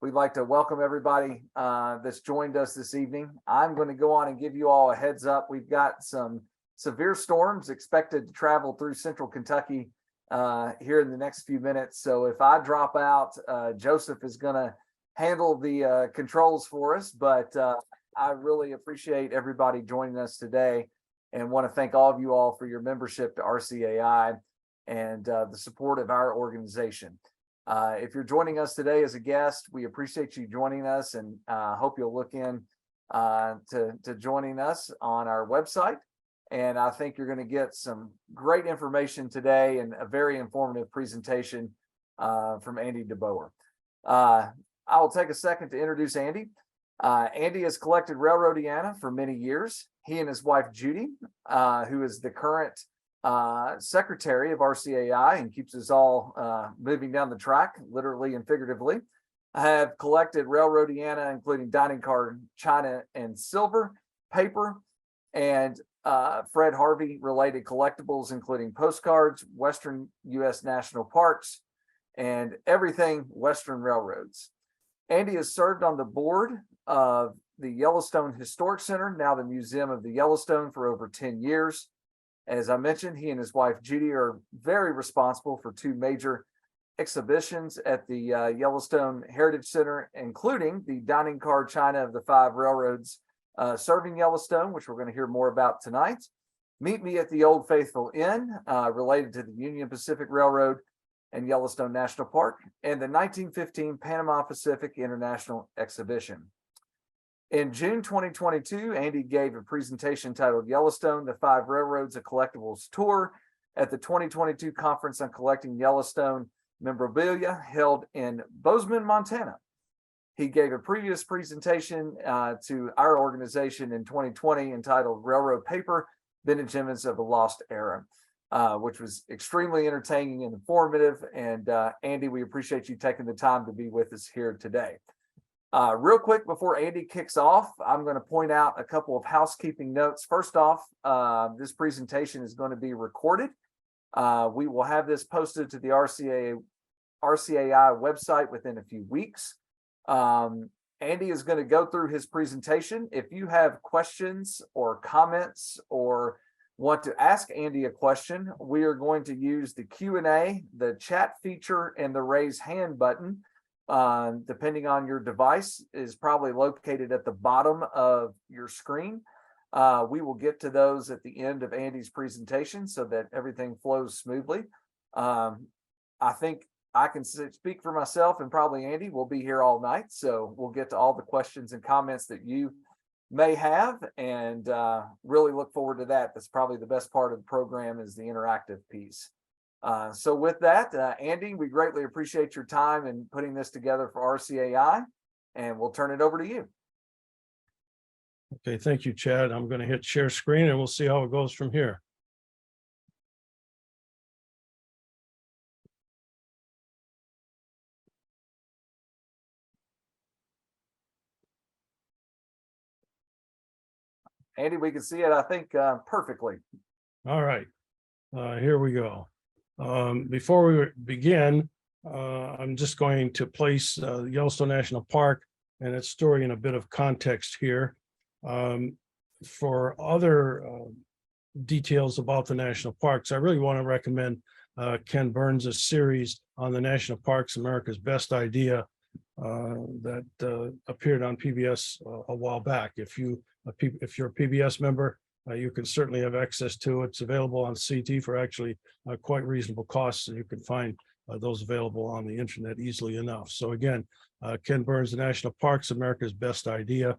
We'd like to welcome everybody that's joined us this evening. I'm going to go on and give you all a heads up. We've got some severe storms expected to travel through central Kentucky here in the next few minutes. So if I drop out, Joseph is going to handle the controls for us. But I really appreciate everybody joining us today and want to thank all of you all for your membership to RCAI and the support of our organization. If you're joining us today as a guest, we appreciate you joining us and hope you'll look in to joining us on our website. And I think you're going to get some great information today and a very informative presentation from Andy DeBoer. I will take a second to introduce Andy. Andy has collected Railroadiana for many years. He and his wife, Judy, who is the current secretary of RCAI and keeps us all moving down the track, literally and figuratively, have collected Railroadiana, including dining car, china, and silver, paper, and Fred Harvey related collectibles, including postcards, Western U.S. national parks, and everything Western railroads. Andy has served on the board of the Yellowstone Historic Center, now the Museum of the Yellowstone, for over 10 years. As I mentioned, he and his wife, Judy, are very responsible for two major exhibitions at the Yellowstone Heritage Center, including the dining car china of the 5 railroads serving Yellowstone, which we're going to hear more about tonight. Meet Me at the Old Faithful Inn, related to the Union Pacific Railroad and Yellowstone National Park, and the 1915 Panama Pacific International Exhibition. In June 2022, Andy gave a presentation titled Yellowstone, the 5 Railroads, a Collectibles Tour at the 2022 Conference on Collecting Yellowstone Memorabilia held in Bozeman, Montana. He gave a previous presentation to our organization in 2020 entitled Railroad Paper, Vintage Images of a Lost Era, which was extremely entertaining and informative. And Andy, we appreciate you taking the time to be with us here today. Real quick, before Andy kicks off, I'm going to point out a couple of housekeeping notes. First off, this presentation is going to be recorded. We will have this posted to the RCAI website within a few weeks. Andy is going to go through his presentation. If you have questions or comments or want to ask Andy a question, we are going to use the Q&A, the chat feature, and the raise hand button. Depending on your device, is probably located at the bottom of your screen. We will get to those at the end of Andy's presentation so that everything flows smoothly. I think I can speak for myself and probably Andy. We'll be here all night, so we'll get to all the questions and comments that you may have, and really look forward to that. That's probably the best part of the program, is the interactive piece. So with that, Andy, we greatly appreciate your time in putting this together for RCAI, and we'll turn it over to you. Okay, thank you, Chad. I'm going to hit share screen and we'll see how it goes from here. Andy, we can see it, I think, perfectly. All right, here we go. Before we begin, I'm just going to place Yellowstone National Park and its story in a bit of context here. For other details about the national parks, I really want to recommend Ken Burns' series on the national parks, America's Best Idea, that appeared on PBS a while back. If you're a PBS member, you can certainly have access to it. It's available on CD for actually quite reasonable costs, and you can find those available on the internet easily enough. So again, Ken Burns, The National Parks, America's Best Idea.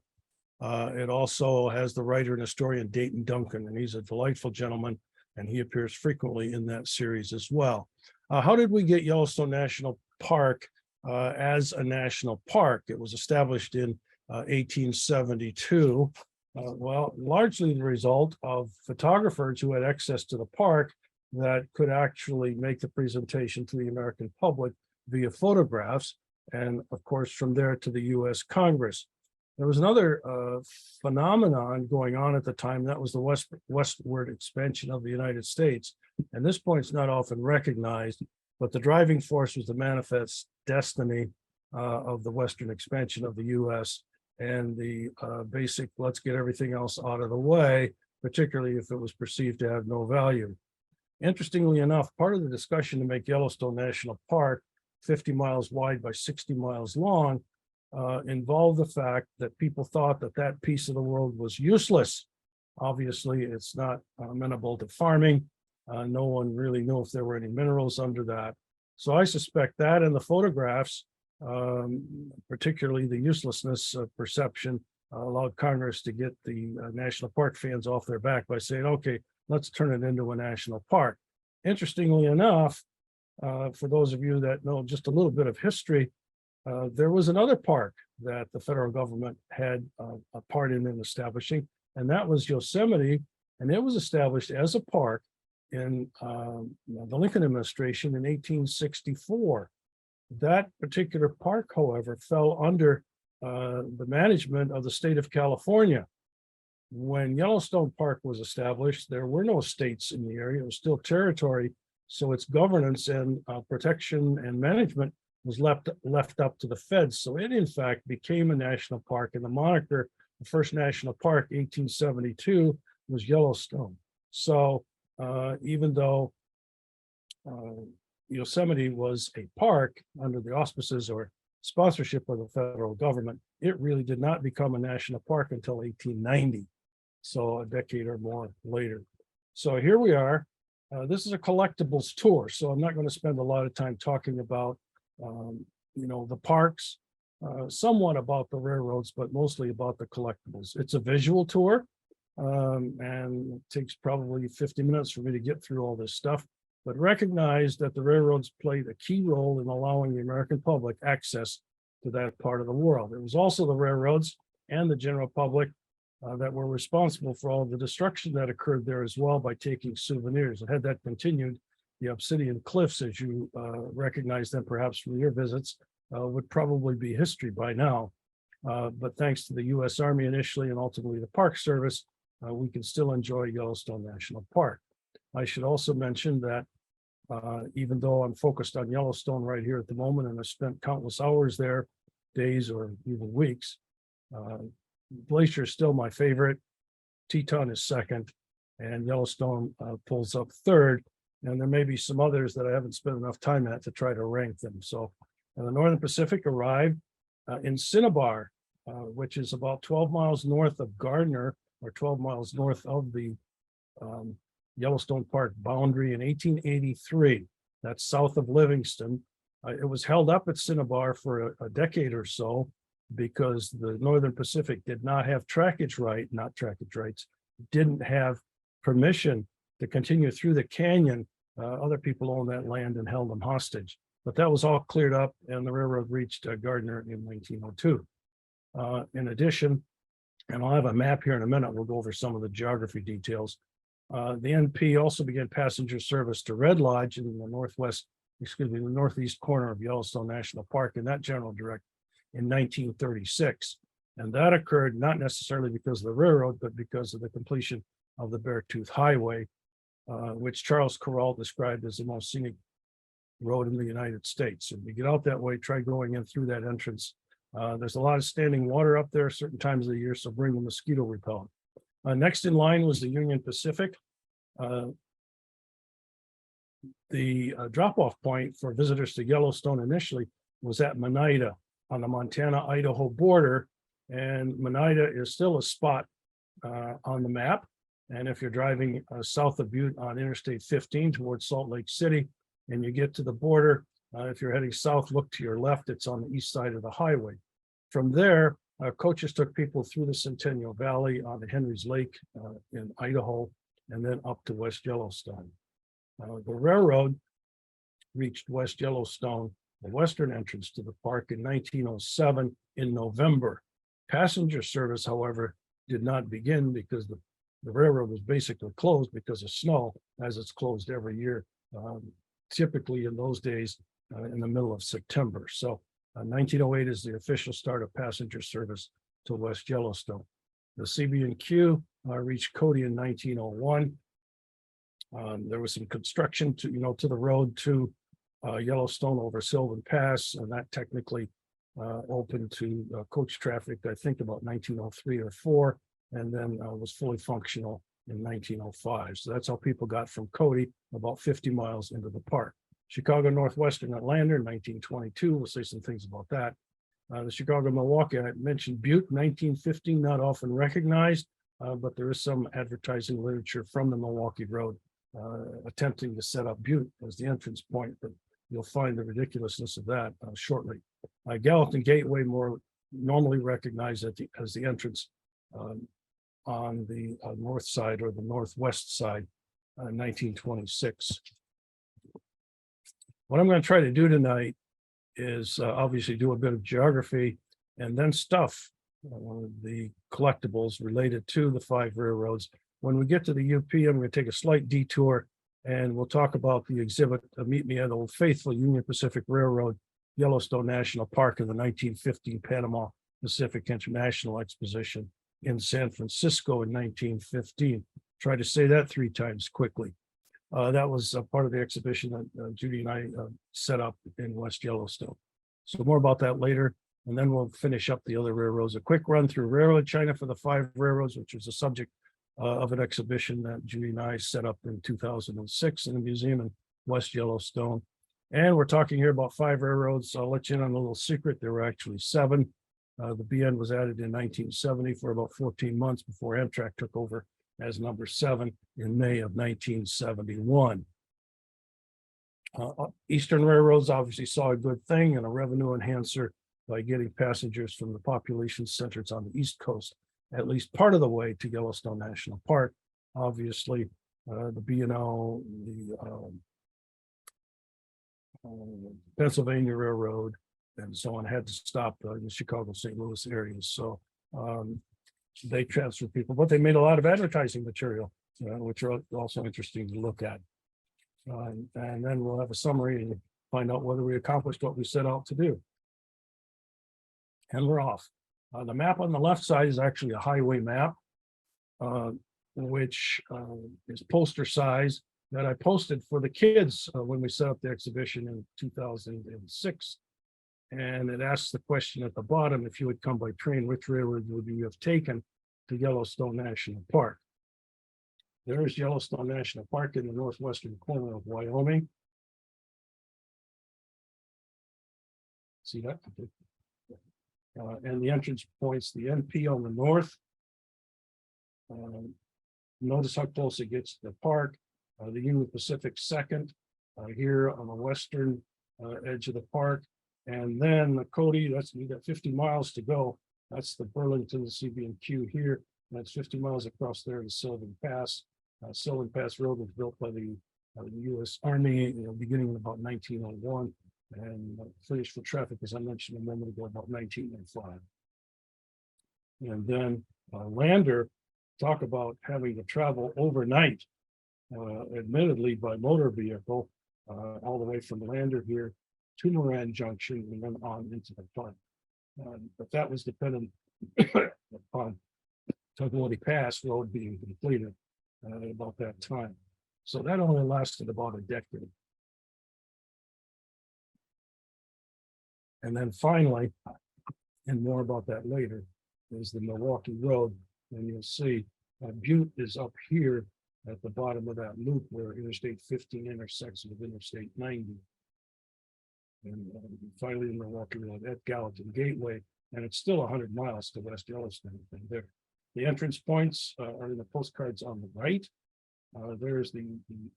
It also has the writer and historian Dayton Duncan, and he's a delightful gentleman, and he appears frequently in that series as well. How did we get Yellowstone National Park as a national park? It was established in 1872. Well, largely the result of photographers who had access to the park that could actually make the presentation to the American public via photographs, and of course from there to the U.S. Congress. There was another phenomenon going on at the time, that was the westward expansion of the United States. And this point is not often recognized, but the driving force was the manifest destiny of the Western expansion of the U.S. and the basic, let's get everything else out of the way, particularly if it was perceived to have no value. Interestingly enough, part of the discussion to make Yellowstone National Park 50 miles wide by 60 miles long involved the fact that people thought that that piece of the world was useless. Obviously, it's not amenable to farming. No one really knew if there were any minerals under that. So I suspect that in the photographs, particularly the uselessness perception, allowed Congress to get the national park fans off their back by saying, okay, let's turn it into a national park. Interestingly enough, for those of you that know just a little bit of history, there was another park that the federal government had a part in establishing, and that was Yosemite, and it was established as a park in the Lincoln administration in 1864. That particular park, however, fell under the management of the state of California. When Yellowstone Park was established, there were no states in the area. It was still territory. So its governance and protection and management was left up to the feds. So it, in fact, became a national park. And the moniker, the first national park, 1872, was Yellowstone. So even though Yosemite was a park under the auspices or sponsorship of the federal government, it really did not become a national park until 1890. So a decade or more later. So here we are. This is a collectibles tour. So I'm not going to spend a lot of time talking about, the parks, somewhat about the railroads, but mostly about the collectibles. It's a visual tour, and it takes probably 50 minutes for me to get through all this stuff. But recognize that the railroads played a key role in allowing the American public access to that part of the world. It was also the railroads and the general public that were responsible for all the destruction that occurred there as well by taking souvenirs. And had that continued, the Obsidian Cliffs, as you recognize them perhaps from your visits, would probably be history by now. But thanks to the U.S. Army initially and ultimately the Park Service, we can still enjoy Yellowstone National Park. I should also mention that even though I'm focused on Yellowstone right here at the moment, and I've spent countless hours there, days or even weeks, Glacier is still my favorite. Teton is second, and Yellowstone pulls up third. And there may be some others that I haven't spent enough time at to try to rank them. So the Northern Pacific arrived in Cinnabar, which is about 12 miles north of Gardner, or 12 miles north of the Yellowstone Park boundary in 1883. That's south of Livingston. It was held up at Cinnabar for a decade or so because the Northern Pacific did not have trackage rights, didn't have permission to continue through the canyon. Other people owned that land and held them hostage. But that was all cleared up, and the railroad reached Gardner in 1902. In addition, and I'll have a map here in a minute, we'll go over some of the geography details. The NP also began passenger service to Red Lodge in the northeast corner of Yellowstone National Park in that general direction in 1936. And that occurred not necessarily because of the railroad, but because of the completion of the Beartooth Highway, which Charles Corral described as the most scenic road in the United States. So if you get out that way, try going in through that entrance. There's a lot of standing water up there certain times of the year, so bring the mosquito repellent. Next in line was the Union Pacific. The drop-off point for visitors to Yellowstone initially was at Monida on the Montana-Idaho border, and Monida is still a spot on the map. And if you're driving south of Butte on Interstate 15 towards Salt Lake City, and you get to the border, if you're heading south, look to your left, it's on the east side of the highway. From there, coaches took people through the Centennial Valley on the Henry's Lake in Idaho, and then up to West Yellowstone. The railroad reached West Yellowstone, the western entrance to the park, in 1907 in November. Passenger service, however, did not begin because the railroad was basically closed because of snow, as it's closed every year, typically in those days in the middle of September. So 1908 is the official start of passenger service to West Yellowstone. The CB&Q reached Cody in 1901. There was some construction to the road to Yellowstone over Sylvan Pass, and that technically opened to coach traffic, I think about 1903 or 4, and then was fully functional in 1905. So that's how people got from Cody about 50 miles into the park. Chicago Northwestern Atlanta, 1922. We'll say some things about that. The Chicago Milwaukee, I mentioned Butte, 1915, not often recognized, but there is some advertising literature from the Milwaukee Road attempting to set up Butte as the entrance point, but you'll find the ridiculousness of that shortly. Gallatin Gateway, more normally recognized as the entrance on the north side or the northwest side, 1926. What I'm going to try to do tonight is obviously do a bit of geography and then stuff the collectibles related to the 5 railroads. When we get to the UP, I'm going to take a slight detour and we'll talk about the exhibit, Meet Me at Old Faithful, Union Pacific Railroad, Yellowstone National Park, in the 1915 Panama Pacific International Exposition in San Francisco in 1915. Try to say that 3 times quickly. That was a part of the exhibition that Judy and I set up in West Yellowstone. So more about that later, and then we'll finish up the other railroads. A quick run through Railroad China for the 5 railroads, which was the subject of an exhibition that Judy and I set up in 2006 in a museum in West Yellowstone. And we're talking here about 5 railroads. I'll let you in on a little secret. There were actually 7. The BN was added in 1970 for about 14 months before Amtrak took over as number 7 in May of 1971. Eastern railroads obviously saw a good thing and a revenue enhancer by getting passengers from the population centers on the East Coast at least part of the way to Yellowstone National Park. Obviously, the B&O, the Pennsylvania Railroad, and so on had to stop in the Chicago, St. Louis areas. So they transferred people, but they made a lot of advertising material, which are also interesting to look at. And then we'll have a summary and find out whether we accomplished what we set out to do. And we're off. The map on the left side is actually a highway map, which is poster size that I posted for the kids when we set up the exhibition in 2006. And it asks the question at the bottom, if you would come by train, which railroad would you have taken to Yellowstone National Park? There is Yellowstone National Park in the northwestern corner of Wyoming. See that? And the entrance points, the NP on the north. Notice how close it gets to the park. The Union Pacific second here on the western edge of the park. And then the Cody, we got 50 miles to go. That's the Burlington, the CB&Q here. That's 50 miles across there to Sylvan Pass. Sylvan Pass Road was built by the U.S. Army, beginning in about 1901, and finished for traffic, as I mentioned a moment ago, about 1905. And then Lander, talk about having to travel overnight, admittedly by motor vehicle, all the way from Lander here to Moran Junction and then on into the park. But that was dependent upon Tugwotty Pass Road being completed at about that time. So that only lasted about a decade. And then finally, and more about that later, is the Milwaukee Road. And you'll see Butte is up here at the bottom of that loop where Interstate 15 intersects with Interstate 90. And finally, the Milwaukee Road at Gallatin Gateway, and it's still 100 miles to West Yellowstone there. The entrance points are in the postcards on the right. There's the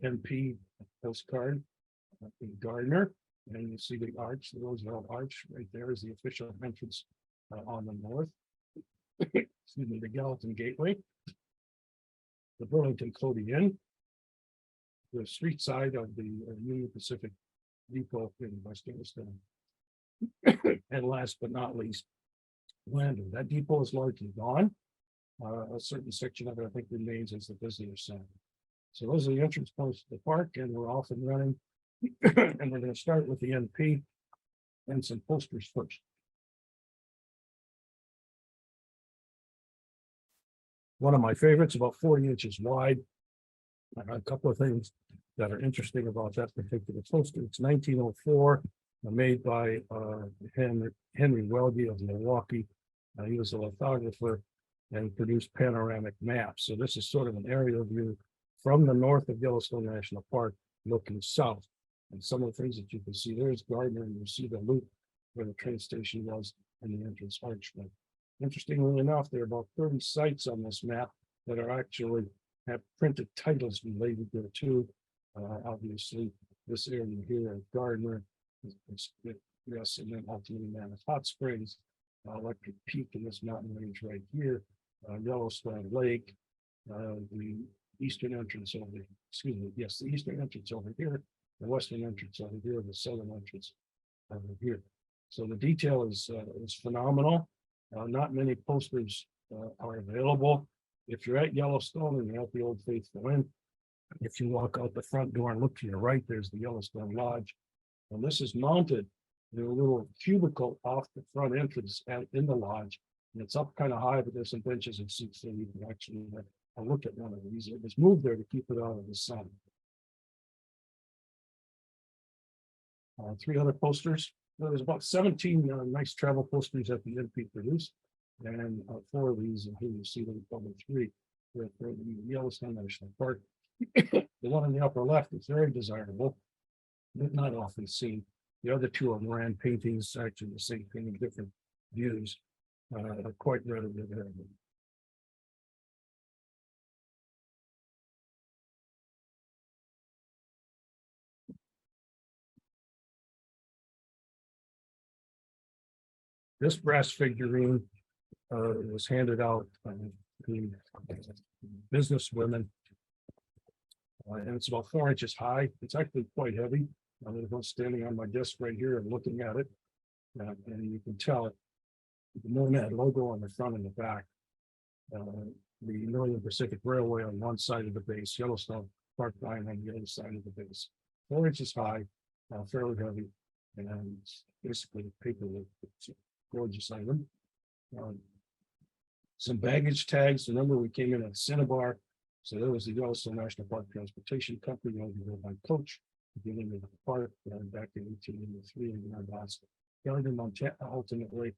NP postcard in Gardner, and you see the arch, the Roosevelt Arch right there is the official entrance on the north. Excuse me, the Gallatin Gateway, the Burlington Cody Inn, the street side of the Union Pacific Depot in West Yellowstone. And last but not least, Lander. That depot is largely gone. A certain section of it, I think, remains as the visitor center. So those are the entrance points to the park, and we're off and running. And we're going to start with the NP and some posters first. One of my favorites, about 40 inches wide. A couple of things that are interesting about that particular poster. It's 1904, made by Henry Welge of Milwaukee. He was a lithographer and produced panoramic maps. So this is sort of an aerial view from the north of Yellowstone National Park looking south. And some of the things that you can see, there's Gardner, and you see the loop where the train station was and the entrance archway. Interestingly enough, there are about 30 sites on this map that are actually have printed titles related there too. Obviously, this area here at Gardner, yes, and then ultimately Mammoth Hot Springs, Electric Peak in this mountain range right here, Yellowstone Lake, the eastern entrance over, excuse me, yes, the eastern entrance over here, the western entrance over here, the southern entrance over here. So the detail is phenomenal. Not many posters are available. If you're at Yellowstone and you're at the Old Faithful Inn, if you walk out the front door and look to your right, there's the Yellowstone Lodge. And this is mounted in a little cubicle off the front entrance in the lodge. And it's up kind of high, but there's some benches and seats so you can actually look at one of these. It was moved there to keep it out of the sun. 3 other posters. There's about 17 nice travel posters that the NP produced. And 4 of these, and here you see them, probably 3 with the Yellowstone National Park. The one on the upper left is very desirable, but not often seen. The other 2 are Moran paintings, actually the same painting, different views, are quite readily available. This brass figurine was handed out to business women, and it's about 4 inches high. It's actually quite heavy. I'm standing on my desk right here and looking at it, and you can tell it. The Nomad logo on the front and the back. The Northern Pacific Railway on one side of the base, Yellowstone Park line on the other side of the base. 4 inches high, fairly heavy, and it's basically paper with gorgeous item. Some baggage tags. Remember, we came in at Cinnabar, so there was the Yellowstone National Park Transportation Company owned by Coach, beginning of the park back in 1883 in Boston. Gardner, Montana, ultimately,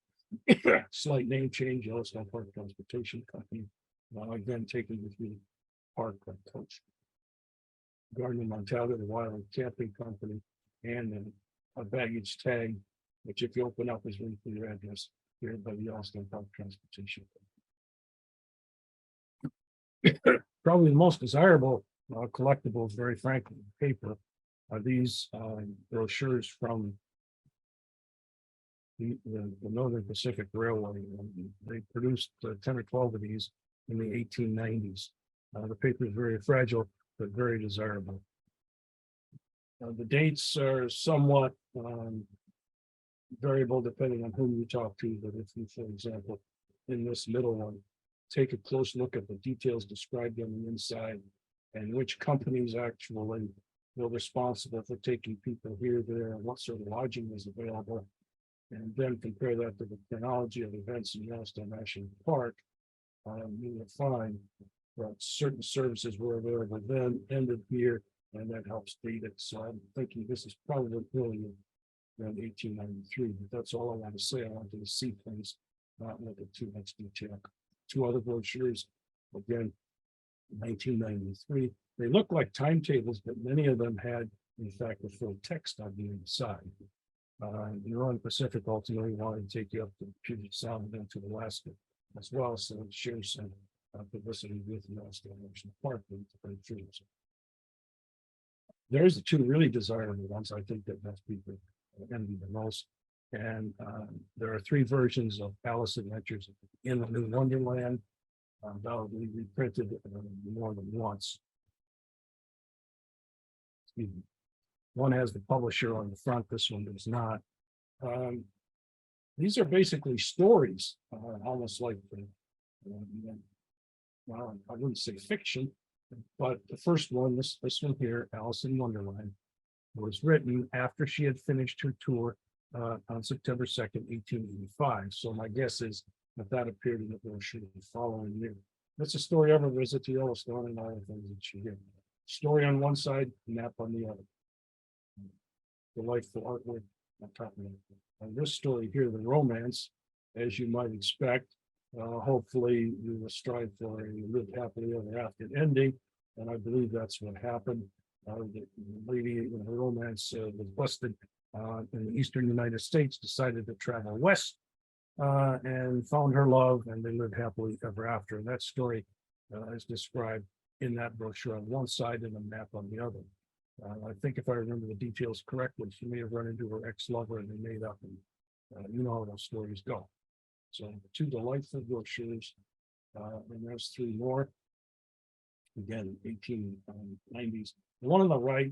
slight name change, Yellowstone Park Transportation Company. Again, taken with the park by Coach. Gardner, Montana, the Wild Camping Company, and then a baggage tag, which if you open up is linked to your address here by the Yellowstone Park Transportation. Probably the most desirable collectibles, very frankly, paper, are these brochures from the Northern Pacific Railway. They produced 10 or 12 of these in the 1890s. The paper is very fragile, but very desirable. The dates are somewhat variable depending on whom you talk to, but if you, for example, in this middle one, take a close look at the details described on the inside and which companies actually were responsible for taking people here, there, and what sort of lodging is available, and then compare that to the chronology of events in Yellowstone National Park, you will find that certain services were available then, ended here, and that helps date it. So I'm thinking this is probably early around 1893, but that's all I want to say. I wanted to see things, not look at too much detail. 2 other brochures, again, 1993. They look like timetables, but many of them had, in fact, the full text on the inside. The Northern Pacific ultimately wanted to take you up to Puget Sound and then to Alaska as well, so it shares some publicity with Yellowstone National Park. There's the 2 really desirable ones I think that most people envy the most. And there are 3 versions of Alice Adventures in the New Wonderland, undoubtedly reprinted more than once. Excuse me. One has the publisher on the front, this one does not. These are basically stories, almost like, well, I wouldn't say fiction, but the first one, this one here, Alice in Wonderland, was written after she had finished her tour on September 2nd, 1885. So my guess is that appeared in the brochure the following year. That's a story of her visit to Yellowstone and all the things that she did. Story on one side, map on the other. Delightful artwork on top of it. And this story here, the romance, as you might expect, hopefully we will strive for a live happily ever after ending, and I believe that's what happened. The lady in her romance was busted in the eastern United States, decided to travel west and found her love, and they lived happily ever after. And that story is described in that brochure on one side and a map on the other. I think if I remember the details correctly, she may have run into her ex-lover and they made up, and you know how those stories go. So two delightful brochures, and there's three more. Again, 1890s. The one on the right,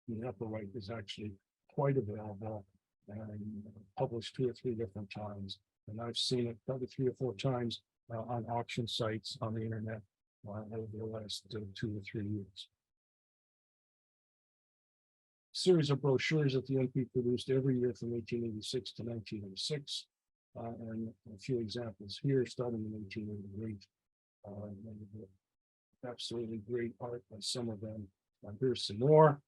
in the upper right, is actually quite available and published 2 or 3 different times. And I've seen it probably 3 or 4 times on auction sites on the internet over the last 2 or 3 years. Series of brochures that the NP produced every year from 1886 to 1906. And a few examples here, starting in 1888. Absolutely great art by some of them. Here's some more,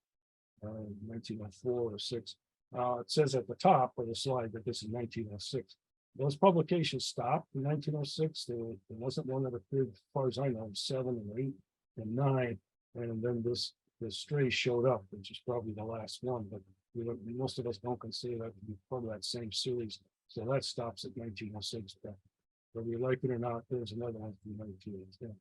1904 or 6. It says at the top of the slide that this is 1906. Those publications stopped in 1906. There wasn't one that appeared, as far as I know, 7 and 8 and 9. And then this Stray showed up, which is probably the last one, but most of us don't consider that to be part of that same series. So that stops at 1906. But whether you like it or not, there's another one from 1910.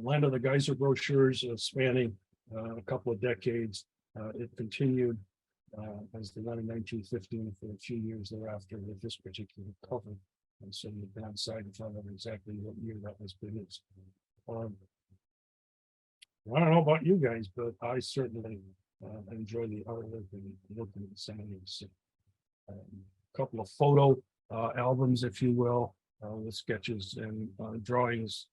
Land of the Geyser brochures spanning a couple of decades. It continued as the one in 1915 for a few years thereafter with this particular cover. And so you can decide to find out exactly what year that was produced. I don't know about you guys, but I certainly enjoy the artwork and looking at some of these. A couple of photo albums, if you will, with sketches and drawings,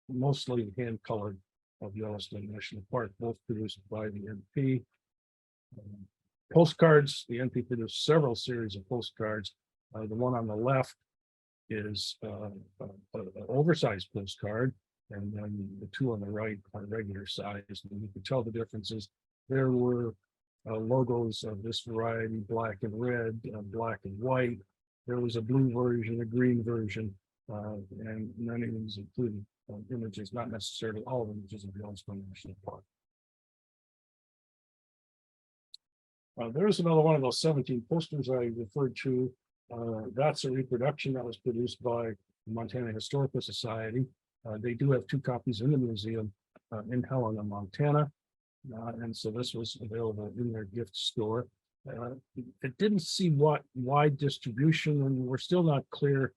mostly hand colored, of Yellowstone National Park, both produced by the NP. Postcards, the NP produced several series of postcards. The one on the left is an oversized postcard, and then the two on the right are regular size. And you can tell the differences. There were logos of this variety, black and red, black and white. There was a blue version, a green version, and many of these included images, not necessarily all images of Yellowstone National Park. There's another one of those 17 posters I referred to. That's a reproduction that was produced by the Montana Historical Society. They do have 2 copies in the museum in Helena, Montana. And so this was available in their gift store. It didn't see what wide distribution, and we're still not clear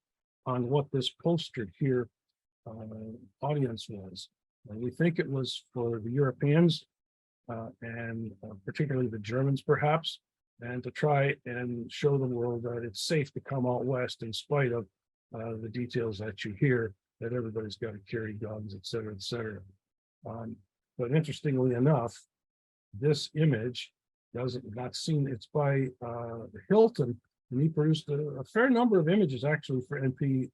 on what this poster here audience was. We think it was for the Europeans and particularly the Germans, perhaps, and to try and show the world that it's safe to come out west in spite of the details that you hear, that everybody's got to carry guns, et cetera, et cetera. But interestingly enough, this image not seen. It's by Hilton, and he produced a fair number of images actually for NP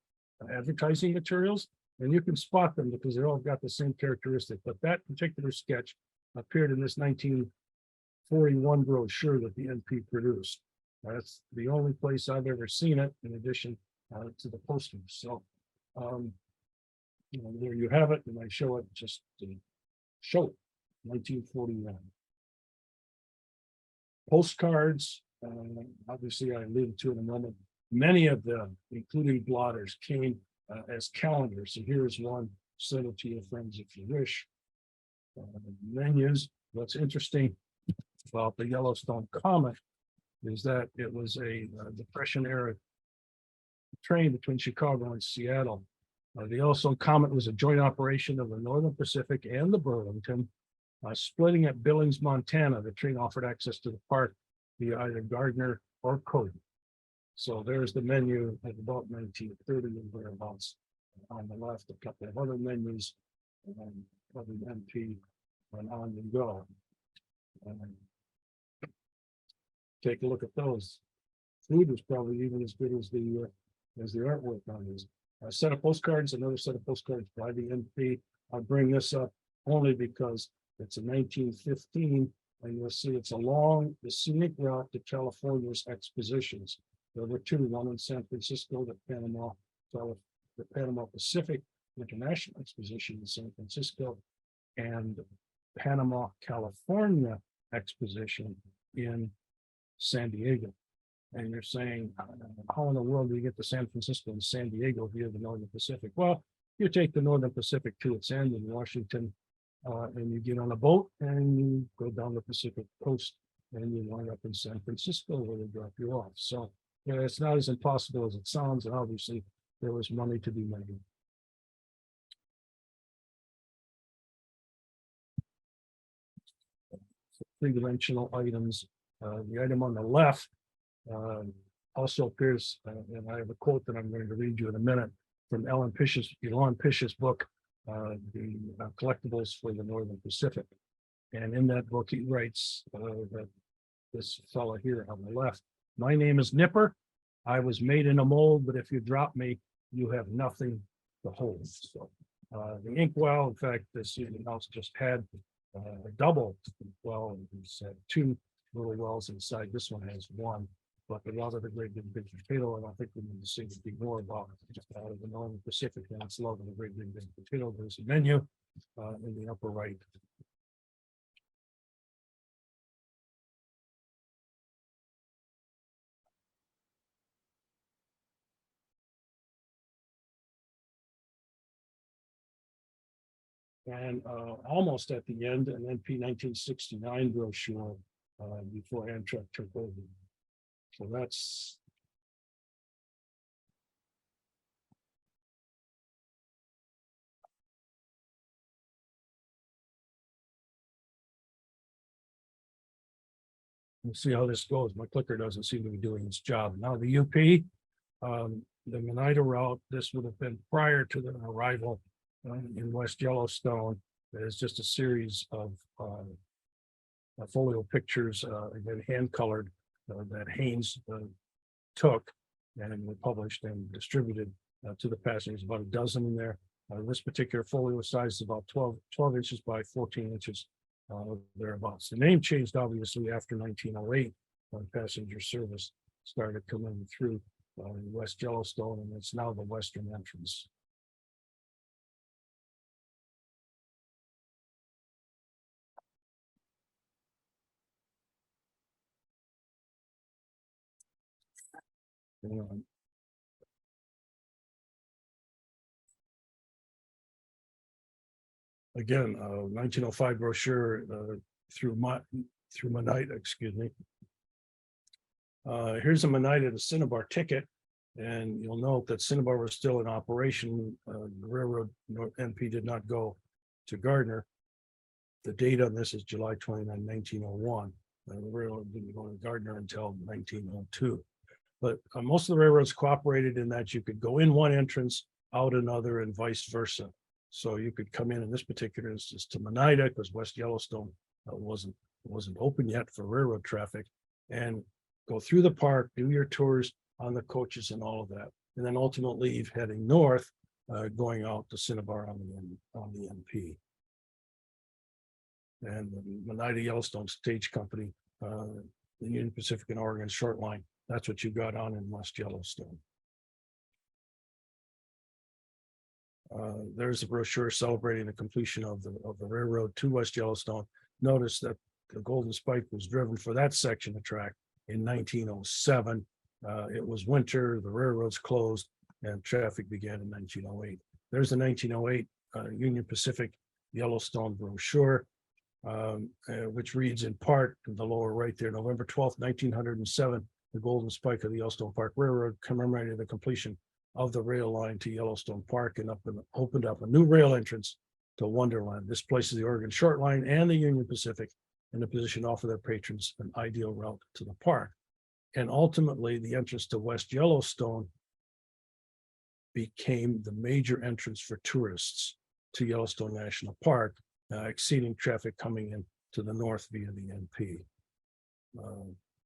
advertising materials, and you can spot them because they all got the same characteristic. But that particular sketch appeared in this 1941 brochure that the NP produced. That's the only place I've ever seen it, in addition to the posters. So there you have it, and I show it just to show it. 1941. Postcards, obviously I alluded to in a moment. Many of them, including blotters, came as calendars. So here's one, send it to your friends if you wish. Menus. What's interesting about the Yellowstone Comet is that it was a Depression era train between Chicago and Seattle. The Yellowstone Comet was a joint operation of the Northern Pacific and the Burlington. Splitting at Billings, Montana, the train offered access to the park via either Gardner or Cody. So there's the menu at about 1930 and thereabouts. On the left, a couple of other menus, of the MP, and on you go. Take a look at those. Food was probably even as good as the artwork on these. a set of postcards, another set of postcards by the NP. I bring this up only because it's in 1915, and you'll see it's along the scenic route to California's expositions. There were two, one in San Francisco, the Panama Pacific International Exposition in San Francisco, and Panama, California Exposition in San Diego. And you're saying, how in the world do you get to San Francisco and San Diego via the Northern Pacific? Well, you take the Northern Pacific to its end in Washington, and you get on a boat and you go down the Pacific coast and you wind up in San Francisco where they drop you off. So yeah, it's not as impossible as it sounds. And obviously there was money to be made. Three-dimensional items. The item on the left also appears, and I have a quote that I'm going to read you in a minute from Elon Pish's book, the collectibles for the Northern Pacific. And in that book, he writes that this fellow here on the left, my name is Nipper. I was made in a mold, but if you drop me, you have nothing to hold. So the inkwell, in fact, this house just had a double well. It's had two little wells inside. This one has one, but the well of the Great Big Potato, I don't think we need to say anything more about the Northern Pacific and its love of the Great Big Potato. There's a menu in the upper right. And almost at the end, an NP 1969 brochure before Amtrak took over. So that's we'll see how this goes. My clicker doesn't seem to be doing its job. Now the UP, the Oneida route, this would have been prior to the arrival in West Yellowstone. There's just a series of folio pictures, again, hand colored, that Haynes took and were published and distributed to the passengers, about a dozen in there. This particular folio size is about 12 inches by 14 inches, thereabouts. The name changed obviously after 1908 when passenger service started coming through West Yellowstone, and it's now the western entrance. Again, 1905 brochure through Oneida, excuse me. Here's a Oneida to Cinnabar ticket, and you'll note that Cinnabar was still in operation. The railroad NP did not go to Gardner. The date on this is July 29, 1901. The railroad didn't go to Gardner until 1902. But most of the railroads cooperated in that you could go in one entrance, out another, and vice versa. So you could come in this particular instance to Oneida because West Yellowstone wasn't open yet for railroad traffic, and go through the park, do your tours on the coaches and all of that, and then ultimately leave heading north, going out to Cinnabar on the NP. And the Oneida Yellowstone Stage Company, the Union Pacific and Oregon Short Line, that's what you got on in West Yellowstone. There's a brochure celebrating the completion of the railroad to West Yellowstone. Notice that the Golden Spike was driven for that section of track in 1907. It was winter, the railroads closed, and traffic began in 1908. There's the 1908 Union Pacific Yellowstone brochure, which reads in part in the lower right there, November 12th, 1907, the Golden Spike of the Yellowstone Park Railroad commemorated the completion of the rail line to Yellowstone Park and opened up a new rail entrance to Wonderland. This places the Oregon Short Line and the Union Pacific in a position to offer their patrons an ideal route to the park. And ultimately, the entrance to West Yellowstone became the major entrance for tourists to Yellowstone National Park, exceeding traffic coming in to the north via the NP.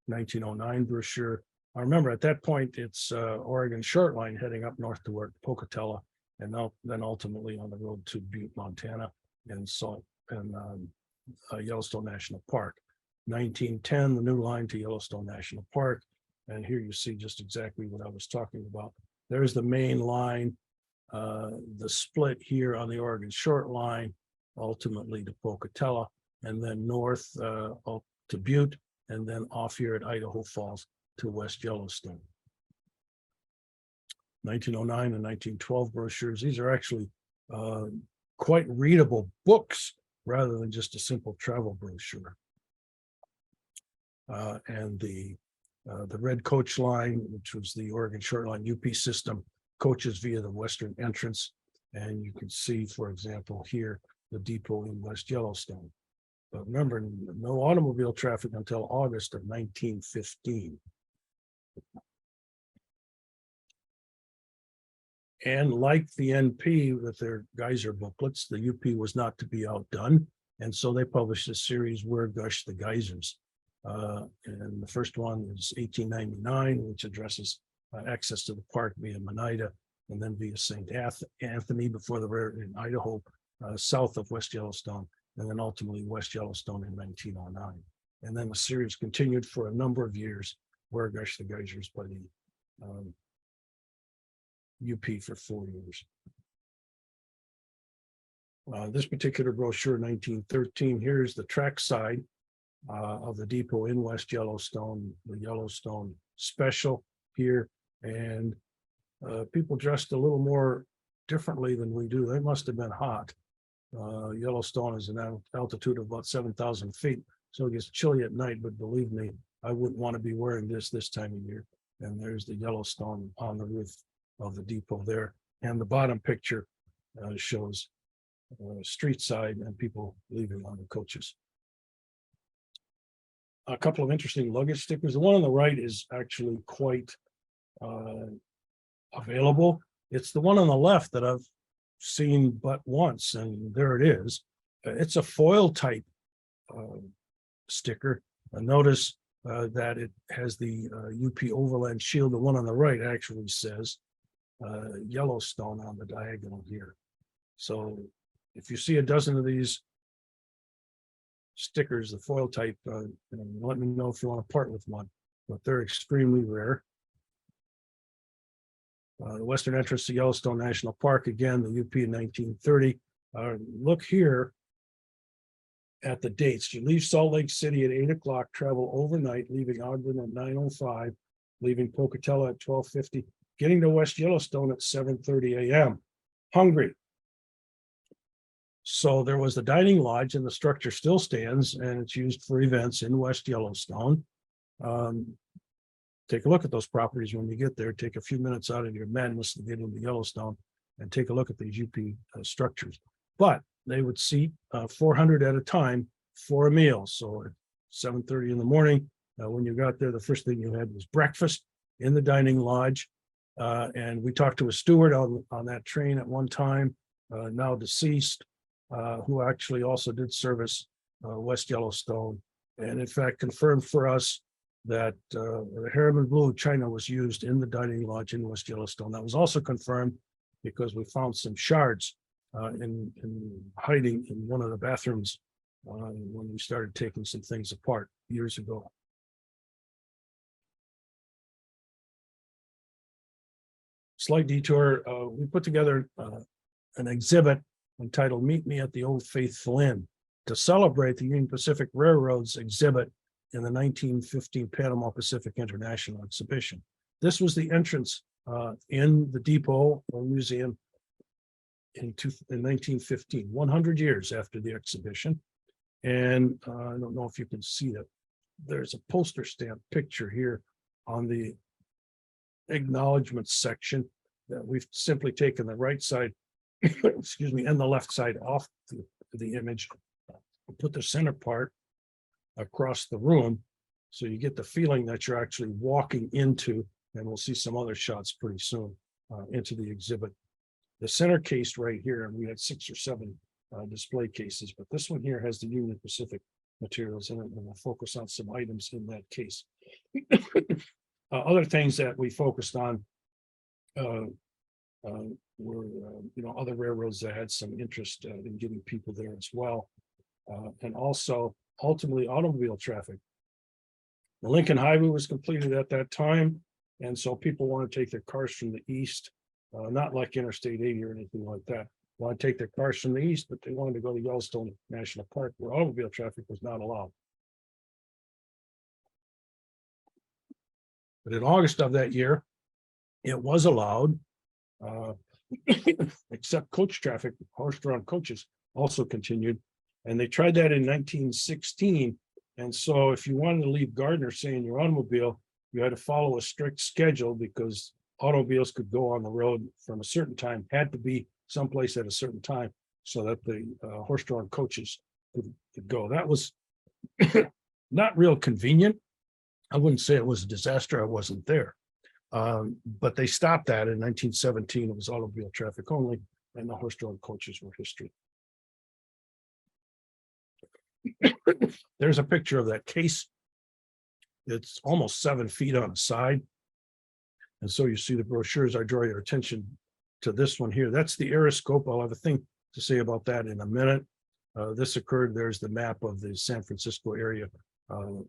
1909 brochure I remember at that point, it's Oregon Short Line heading up north toward Pocatello, and then ultimately on the road to Butte, Montana, and Yellowstone National Park. 1910, the new line to Yellowstone National Park, and here you see just exactly what I was talking about. There's the main line, the split here on the Oregon Short Line, ultimately to Pocatello, and then north up to Butte, and then off here at Idaho Falls to West Yellowstone. 1909 and 1912 brochures. These are actually quite readable books rather than just a simple travel brochure. And the red coach line, which was the Oregon Short Line UP system, coaches via the western entrance. And you can see, for example, here, the depot in West Yellowstone. But remember, no automobile traffic until August of 1915. And like the NP with their geyser booklets, the UP was not to be outdone. And so they published a series, Where Gush the Geysers. And the first one is 1899, which addresses access to the park via Monida and then via St. Anthony before the river in Idaho, south of West Yellowstone, and then ultimately West Yellowstone in 1909. And then the series continued for a number of years, Where Gush the Geysers by the UP for 4 years. This particular brochure, 1913, here's the track side of the depot in West Yellowstone, the Yellowstone Special here, and people dressed a little more differently than we do. They must have been hot. Yellowstone is an altitude of about 7,000 feet, so it gets chilly at night, but believe me, I wouldn't want to be wearing this time of year. And there's the Yellowstone on the roof of the depot there. And the bottom picture shows street side and people leaving on the coaches. A couple of interesting luggage stickers. The one on the right is actually quite available. It's the one on the left that I've seen but once, and there it is. It's a foil type sticker. Notice that it has the UP Overland Shield. The one on the right actually says Yellowstone on the diagonal here. So if you see a dozen of these stickers, the foil type, let me know if you want to part with one, but they're extremely rare. The western entrance to Yellowstone National Park, again, the UP in 1930. Look here at the dates. You leave Salt Lake City at 8 o'clock, travel overnight, leaving Ogden at 9:05, leaving Pocatello at 12:50, getting to West Yellowstone at 7:30 a.m. Hungry. So there was the dining lodge, and the structure still stands, and it's used for events in West Yellowstone. Take a look at those properties when you get there. Take a few minutes out of your madness to get into Yellowstone and take a look at these UP structures. But they would seat 400 at a time for a meal. So at 7:30 in the morning, when you got there, the first thing you had was breakfast in the dining lodge. And we talked to a steward on that train at one time, now deceased, who actually also did service West Yellowstone, and in fact confirmed for us that the Harriman Blue china was used in the dining lodge in West Yellowstone. That was also confirmed because we found some shards in hiding in one of the bathrooms when we started taking some things apart years ago. Slight detour. We put together an exhibit entitled Meet Me at the Old Faithful Inn to celebrate the Union Pacific Railroad's exhibit in the 1915 Panama Pacific International Exhibition. This was the entrance in the depot or museum in 1915, 100 years after the exhibition. And I don't know if you can see that. There's a poster stamp picture here on the acknowledgement section that we've simply taken the right side, excuse me, and the left side off the image, put the center part across the room, so you get the feeling that you're actually walking into, and we'll see some other shots pretty soon, into the exhibit. The center case right here, and we had 6 or 7 display cases, but this one here has the Union Pacific materials in it, and we'll focus on some items in that case. Other things that we focused on were, other railroads that had some interest in getting people there as well. And also ultimately automobile traffic. The Lincoln Highway was completed at that time. And so people want to take their cars from the east, not like Interstate 80 or anything like that. Want to take their cars from the east, but they wanted to go to Yellowstone National Park where automobile traffic was not allowed. But in August of that year, it was allowed, except coach traffic, horse-drawn coaches also continued. And they tried that in 1916. And so if you wanted to leave Gardner, say, in your automobile, you had to follow a strict schedule because automobiles could go on the road from a certain time, had to be someplace at a certain time so that the horse-drawn coaches could go. That was not real convenient. I wouldn't say it was a disaster. I wasn't there. But they stopped that in 1917. It was automobile traffic only, and the horse-drawn coaches were history. There's a picture of that case. It's almost 7 feet on the side. And so you see the brochures. I draw your attention to this one here. That's the aeroscope. I'll have a thing to say about that in a minute. This occurred. There's the map of the San Francisco area of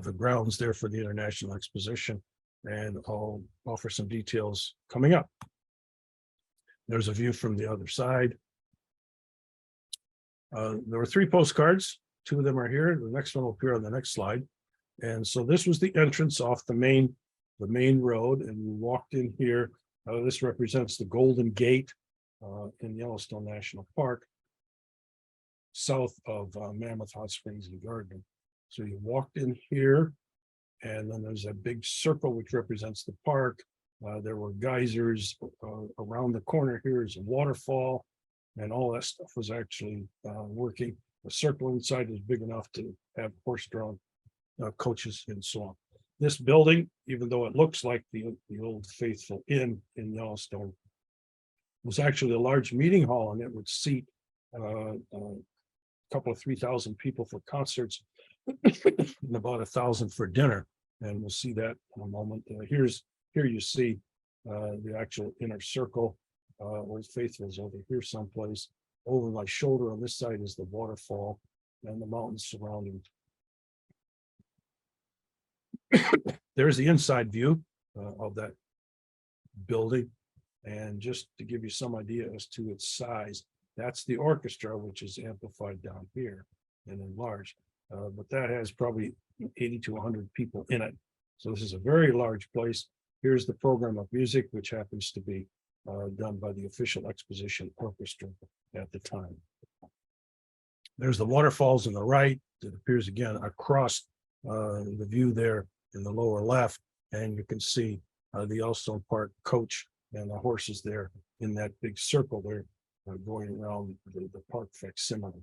the grounds there for the International Exposition. And I'll offer some details coming up. There's a view from the other side. There were 3 postcards. 2 of them are here. The next one will appear on the next slide. And so this was the entrance off the main road. And we walked in here. This represents the Golden Gate in Yellowstone National Park, south of Mammoth Hot Springs and Gardner. So you walked in here, and then there's a big circle which represents the park. There were geysers around the corner. Here is a waterfall, and all that stuff was actually working. The circle inside is big enough to have horse-drawn coaches and so on. This building, even though it looks like the old Faithful Inn in Yellowstone, was actually a large meeting hall, and it would seat a couple of 3,000 people for concerts and about 1,000 for dinner. And we'll see that in a moment. Here you see the actual inner circle. Old Faithful is over here someplace. Over my shoulder on this side is the waterfall and the mountains surrounding. There's the inside view of that building. And just to give you some idea as to its size, that's the orchestra, which is amplified down here and enlarged. But that has probably 80 to 100 people in it. So this is a very large place. Here's the program of music, which happens to be done by the official exposition orchestra at the time. There's the waterfalls on the right. That appears again across the view there in the lower left. And you can see the Yellowstone Park coach and the horses there in that big circle there going around the park facsimile.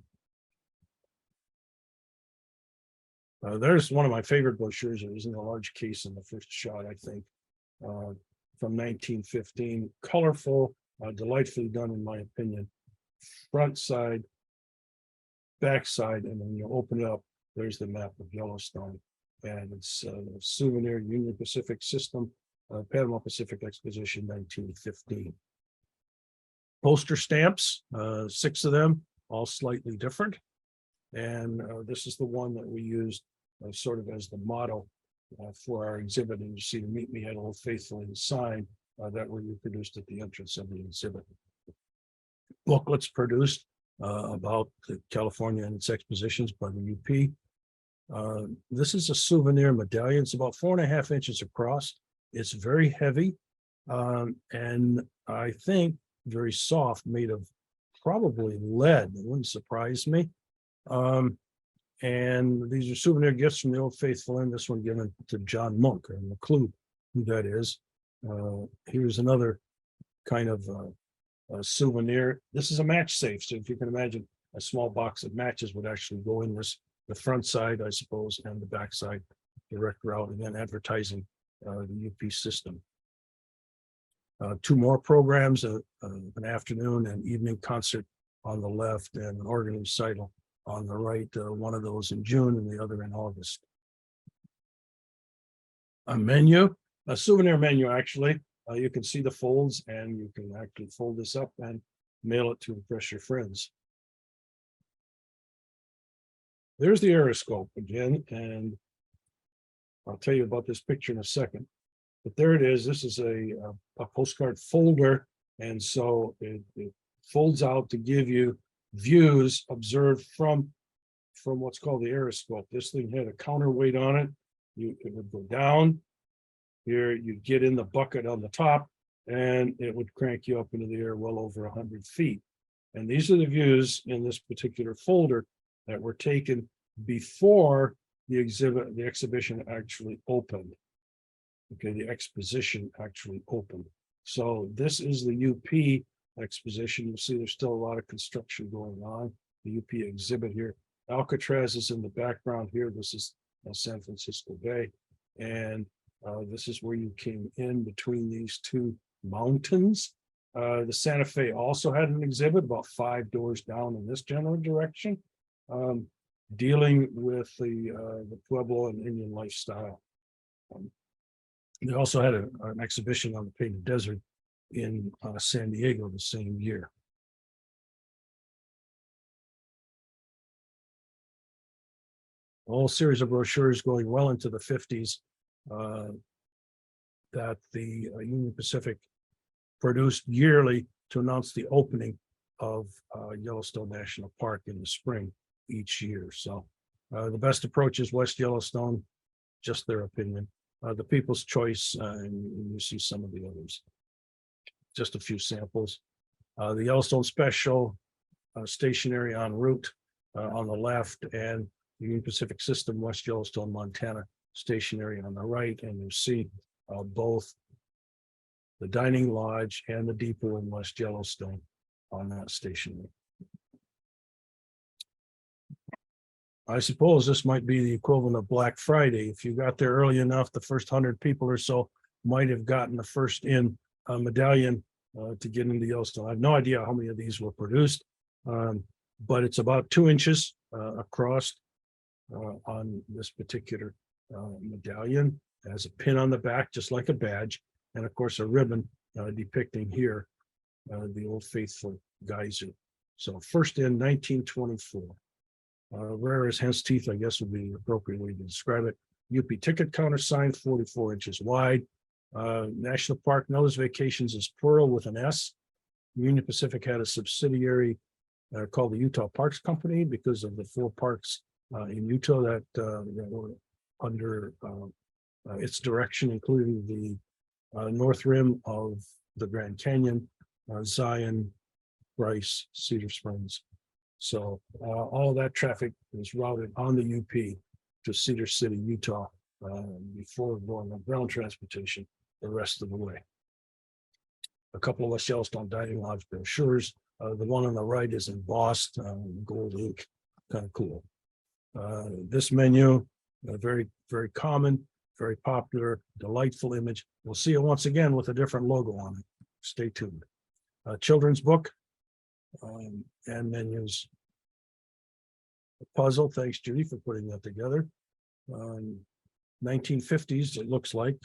There's one of my favorite brochures. It was in a large case in the first shot, I think, from 1915. Colorful, delightfully done, in my opinion. Front side, back side, and when you open it up, there's the map of Yellowstone. And it's a souvenir Union Pacific System, Panama Pacific Exposition, 1915. Poster stamps, 6 of them, all slightly different. And this is the one that we used sort of as the motto for our exhibit. And you see the Meet Me at Old Faithful in the sign that were reproduced at the entrance of the exhibit. Booklets produced about California and its expositions by the UP. This is a souvenir medallion. It's about 4.5 inches across. It's very heavy, and I think very soft, made of probably lead. It wouldn't surprise me. And these are souvenir gifts from the Old Faithful Inn. This one given to John Monk, or McClue, who that is. Here's another kind of a souvenir. This is a match safe. So if you can imagine, a small box of matches would actually go in this, the front side, I suppose, and the back side, direct route, and then advertising the UP system. 2 more programs, an afternoon and evening concert on the left, and an organ recital on the right, one of those in June and the other in August. a menu, a souvenir menu, actually. You can see the folds and you can actually fold this up and mail it to impress your friends. There's the aeroscope again, and I'll tell you about this picture in a second. But there it is. This is a postcard folder, and so it folds out to give you views observed from what's called the aeroscope. This thing had a counterweight on it. It would go down. Here you get in the bucket on the top, and it would crank you up into the air well over 100 feet. And these are the views in this particular folder that were taken before the exhibition actually opened. Okay, the exposition actually opened. So this is the UP exposition. You'll see there's still a lot of construction going on. The UP exhibit here. Alcatraz is in the background here. This is San Francisco Bay. And this is where you came in between these two mountains. The Santa Fe also had an exhibit about 5 doors down in this general direction, dealing with the Pueblo and Indian lifestyle. They also had an exhibition on the Painted Desert in San Diego the same year. A whole series of brochures going well into the 50s that the Union Pacific produced yearly to announce the opening of Yellowstone National Park in the spring each year. So the best approach is West Yellowstone, just their opinion. The People's Choice, and you see some of the others. Just a few samples. The Yellowstone Special, stationary en route on the left, and the Union Pacific System, West Yellowstone, Montana, stationary on the right. And you see both the Dining Lodge and the depot in West Yellowstone on that stationary. I suppose this might be the equivalent of Black Friday. If you got there early enough, the first 100 people or so might have gotten the first in medallion to get into Yellowstone. I have no idea how many of these were produced, but it's about 2 inches across on this particular medallion. It has a pin on the back, just like a badge, and of course a ribbon depicting here the Old Faithful geyser. So first in 1924. Rare as hen's teeth, I guess would be the appropriate way to describe it. UP ticket counter sign, 44 inches wide. National Park Noah's Vacations is plural with an S. Union Pacific had a subsidiary called the Utah Parks Company because of the 4 parks in Utah that were under its direction, including the north rim of the Grand Canyon, Zion, Bryce, Cedar Springs. So all of that traffic is routed on the UP to Cedar City, Utah, before going on ground transportation the rest of the way. A couple of West Yellowstone Dining Lodge brochures. The one on the right is embossed, gold ink, kind of cool. This menu, very, very common, very popular, delightful image. We'll see it once again with a different logo on it. Stay tuned. Children's book. And menus. A puzzle, thanks Judy for putting that together. 1950s, it looks like.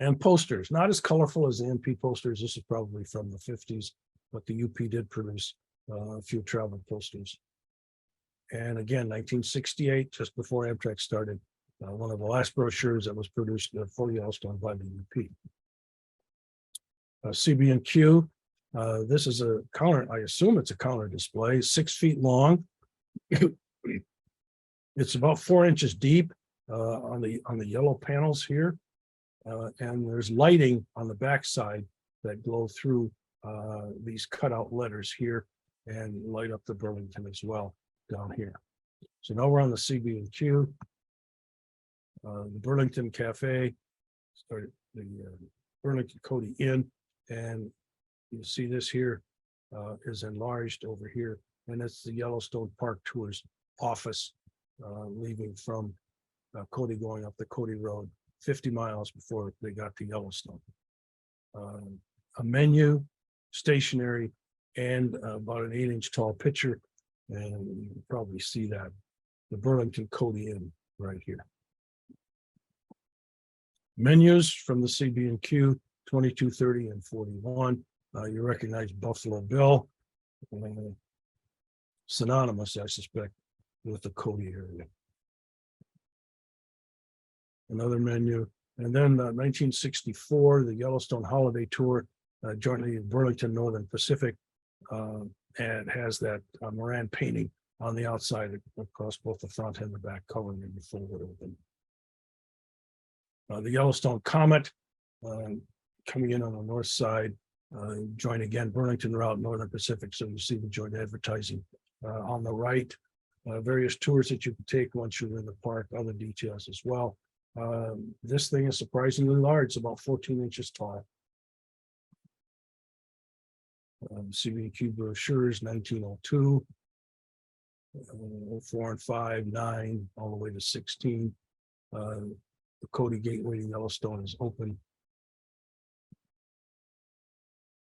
And posters, not as colorful as the NP posters. This is probably from the 50s, but the UP did produce a few travel posters. And again, 1968, just before Amtrak started, one of the last brochures that was produced for Yellowstone by the UP. CB&Q. This is a counter, I assume it's a counter display, 6 feet long. It's about 4 inches deep on the yellow panels here. And there's lighting on the backside that glow through these cutout letters here and light up the Burlington as well down here. So now we're on the CB&Q. The Burlington Cafe, or the Burlington Cody Inn, and you see this here is enlarged over here, and it's the Yellowstone Park Tours office, leaving from Cody, going up the Cody Road 50 miles before they got to Yellowstone. A menu, stationery, and about an 8-inch tall picture, and you can probably see that, the Burlington Cody Inn right here. Menus from the CB&Q 22, 30, and 41. You recognize Buffalo Bill, synonymous, I suspect, with the Cody area. Another menu. And then 1964, the Yellowstone Holiday Tour, jointly in Burlington Northern Pacific, and has that Moran painting on the outside across both the front and the back, covering it before it opened. The Yellowstone Comet coming in on the north side, join again Burlington route, Northern Pacific. So you see the joint advertising on the right. Various tours that you can take once you're in the park, other details as well. This thing is surprisingly large, it's about 14 inches tall. CB&Q brochures, 1902, 04 and 5, 9, all the way to 16. The Cody Gateway to Yellowstone is open.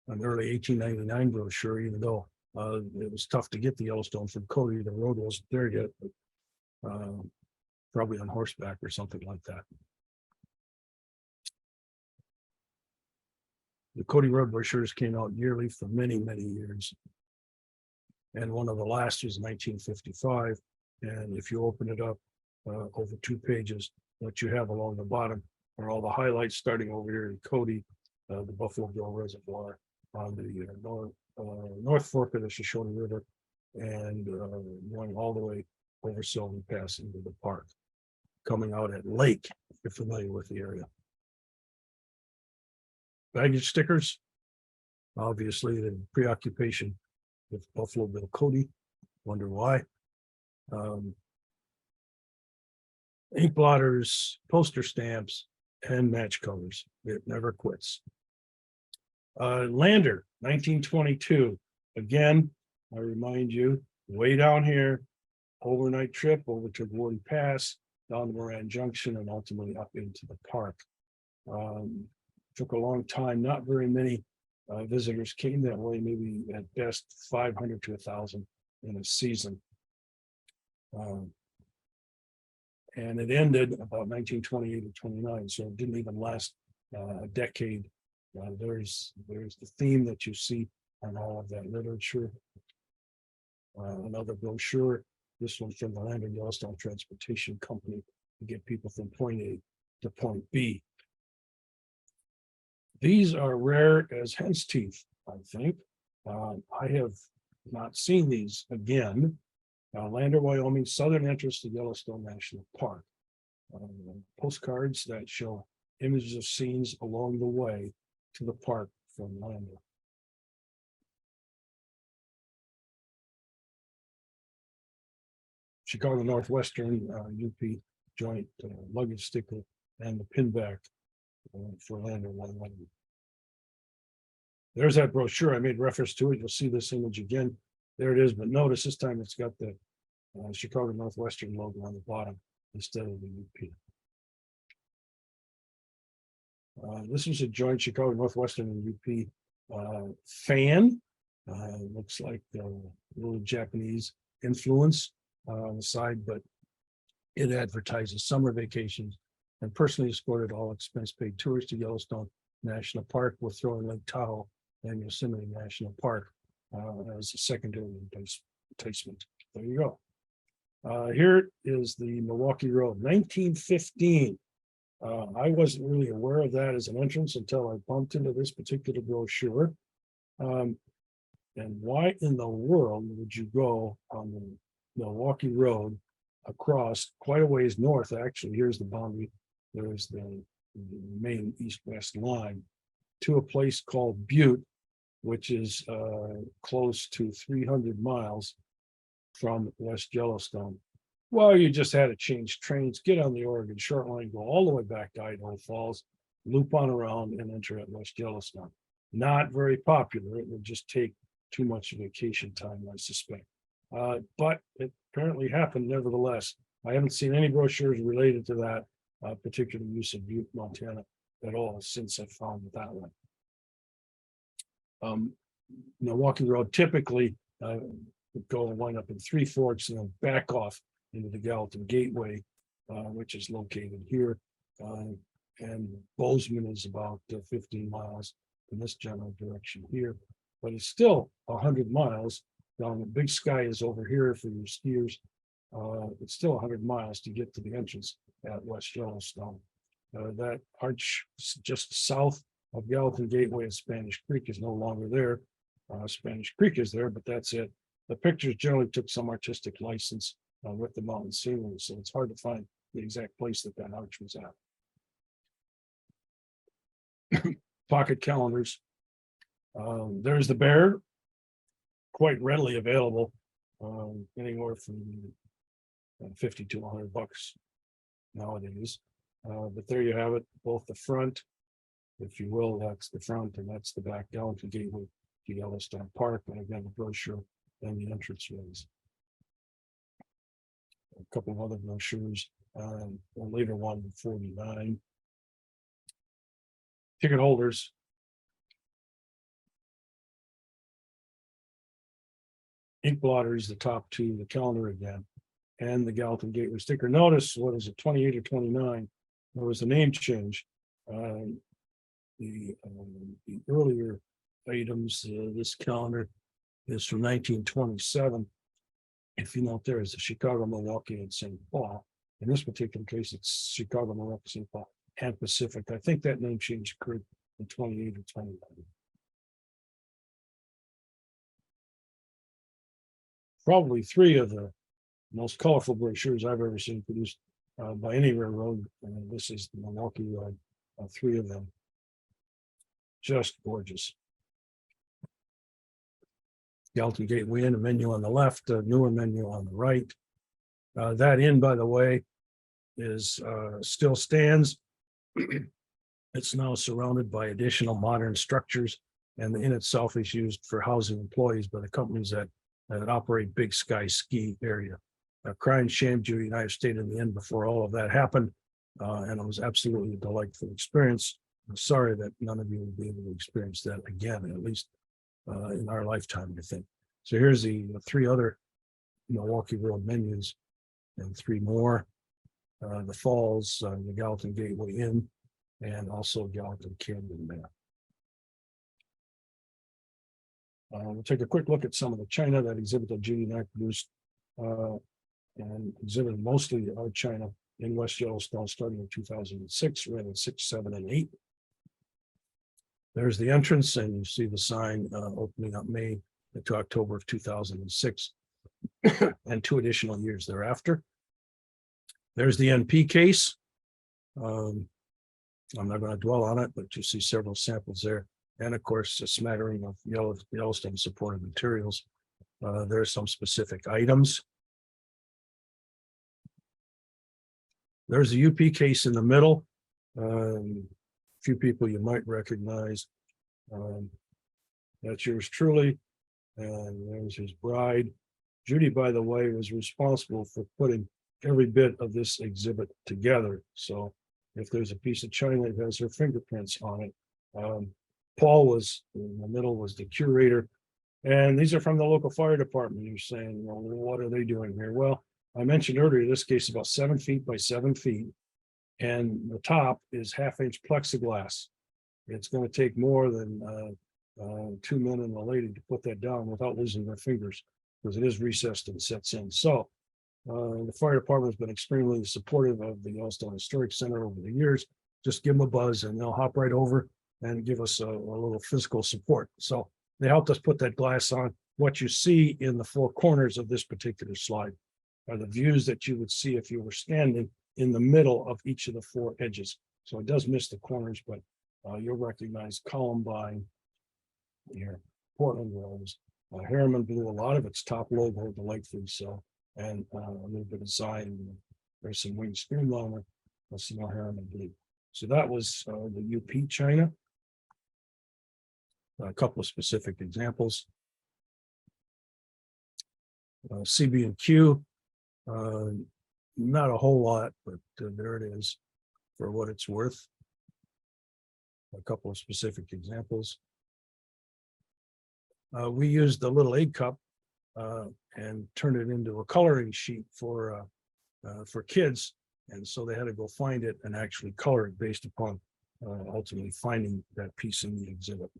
An early 1899 brochure, even though it was tough to get the Yellowstone from Cody, the road wasn't there yet, but probably on horseback or something like that. The Cody Road brochures came out yearly for many, many years. And one of the last was 1955. And if you open it up over 2 pages, what you have along the bottom are all the highlights, starting over here in Cody, the Buffalo Bill Reservoir on the North Fork of the Shoshone River, and going all the way over Sylvan Pass into the park, coming out at Lake, if you're familiar with the area. Baggage stickers, obviously the preoccupation with Buffalo Bill Cody, wonder why. Ink blotters, poster stamps, and match colors. It never quits. Lander, 1922. Again, I remind you, way down here, overnight trip over to Warden Pass, down to Moran Junction, and ultimately up into the park. Took a long time, not very many visitors came that way, maybe at best 500 to 1,000 in a season. And it ended about 1928 or 29, so it didn't even last a decade. There's the theme that you see on all of that literature. Another brochure, this one from the Land and Yellowstone Transportation Company, to get people from point A to point B. These are rare as hen's teeth, I think. I have not seen these again. Lander, Wyoming, southern entrance to Yellowstone National Park. Postcards that show images of scenes along the way to the park from Lander. Chicago Northwestern UP joint luggage sticker and the pinback for Lander, Wyoming. There's that brochure. I made reference to it. You'll see this image again. There it is, but notice this time it's got the Chicago Northwestern logo on the bottom instead of the UP. This is a joint Chicago Northwestern and UP fan. Looks like a little Japanese influence on the side, but it advertises summer vacations and personally escorted all expense paid tours to Yellowstone National Park. We're throwing Lake Tahoe and Yosemite National Park as a secondary enticement. There you go. Here is the Milwaukee Road, 1915. I wasn't really aware of that as an entrance until I bumped into this particular brochure. And why in the world would you go on the Milwaukee Road across quite a ways north? Actually, here's the boundary. There's the main east-west line to a place called Butte, which is close to 300 miles from West Yellowstone. Well, you just had to change trains, get on the Oregon Short Line, go all the way back to Idaho Falls, loop on around and enter at West Yellowstone. Not very popular. It would just take too much vacation time, I suspect. But it apparently happened nevertheless. I haven't seen any brochures related to that particular use of Butte, Montana at all since I found that one. Milwaukee Road typically would go and wind up in Three Forks and then back off into the Gallatin Gateway, which is located here. and Bozeman is about 15 miles in this general direction here, but it's still 100 miles. Down the Big Sky is over here for your skiers. It's still 100 miles to get to the entrance at West Yellowstone. That arch just south of Gallatin Gateway and Spanish Creek is no longer there. Spanish Creek is there, but that's it. The pictures generally took some artistic license with the mountain scenery, so it's hard to find the exact place that that arch was at. Pocket calendars. There's the bear, quite readily available, anywhere from 50 to $100 nowadays. But there you have it, both the front, if you will, that's the front, and that's the back Gallatin Gateway to Yellowstone Park, and again, the brochure and the entrance ways. A couple of other brochures, a later one, 49. Ticket holders. Ink blotters, the top two, the calendar again, and the Gallatin Gateway sticker. Notice, what is it, 28 or 29? There was a name change. The earlier items, this calendar is from 1927. If you note, there is the Chicago, Milwaukee, and St. Paul. In this particular case, it's Chicago, Milwaukee, St. Paul, and Pacific. I think that name change occurred in 28 or 29. Probably three of the most colorful brochures I've ever seen produced by any railroad. And this is the Milwaukee ride, three of them. Just gorgeous. Gallatin Gateway Inn, a menu on the left, a newer menu on the right. That inn, by the way, is still stands. It's now surrounded by additional modern structures, and the inn itself is used for housing employees by the companies that operate Big Sky ski area. Crying shame, Judy and I have stayed in the inn before all of that happened, and it was absolutely a delightful experience. I'm sorry that none of you will be able to experience that again, at least in our lifetime, I think. So here's the three other Milwaukee Road menus and three more. The Falls, the Gallatin Gateway Inn, and also Gallatin Canyon there. We'll take a quick look at some of the china, that exhibit that Judy and I produced, and exhibited mostly our china in West Yellowstone starting in 2006, ran in 6, 7, and 8. There's the entrance, and you see the sign opening up May to October of 2006, and 2 additional years thereafter. There's the NP case. I'm not going to dwell on it, but you see several samples there. And of course, a smattering of Yellowstone supported materials. There are some specific items. There's a UP case in the middle. Few people you might recognize. That's yours truly. And there's his bride. Judy, by the way, was responsible for putting every bit of this exhibit together. So if there's a piece of china that has her fingerprints on it, Paul was in the middle, was the curator. And these are from the local fire department. You're saying, well, what are they doing here? Well, I mentioned earlier, this case is about 7 feet by 7 feet. And the top is 1/2-inch plexiglass. It's going to take more than 2 men and a lady to put that down without losing their fingers, because it is recessed and sets in. So the fire department has been extremely supportive of the Yellowstone Historic Center over the years. Just give them a buzz and they'll hop right over and give us a little physical support. So they helped us put that glass on. What you see in the 4 corners of this particular slide are the views that you would see if you were standing in the middle of each of the 4 edges. So it does miss the corners, but you'll recognize Columbine here, Portland Rose, Harriman Blue, a lot of its top logo, delightfully so, and a little bit of Zion. There's some wing streamliner, some more Harriman Blue. So that was the UP china. A couple of specific examples. CB&Q, not a whole lot, but there it is for what it's worth. A couple of specific examples. We used the little egg cup and turned it into a coloring sheet for kids And so they had to go find it and actually color it based upon ultimately finding that piece in the exhibit.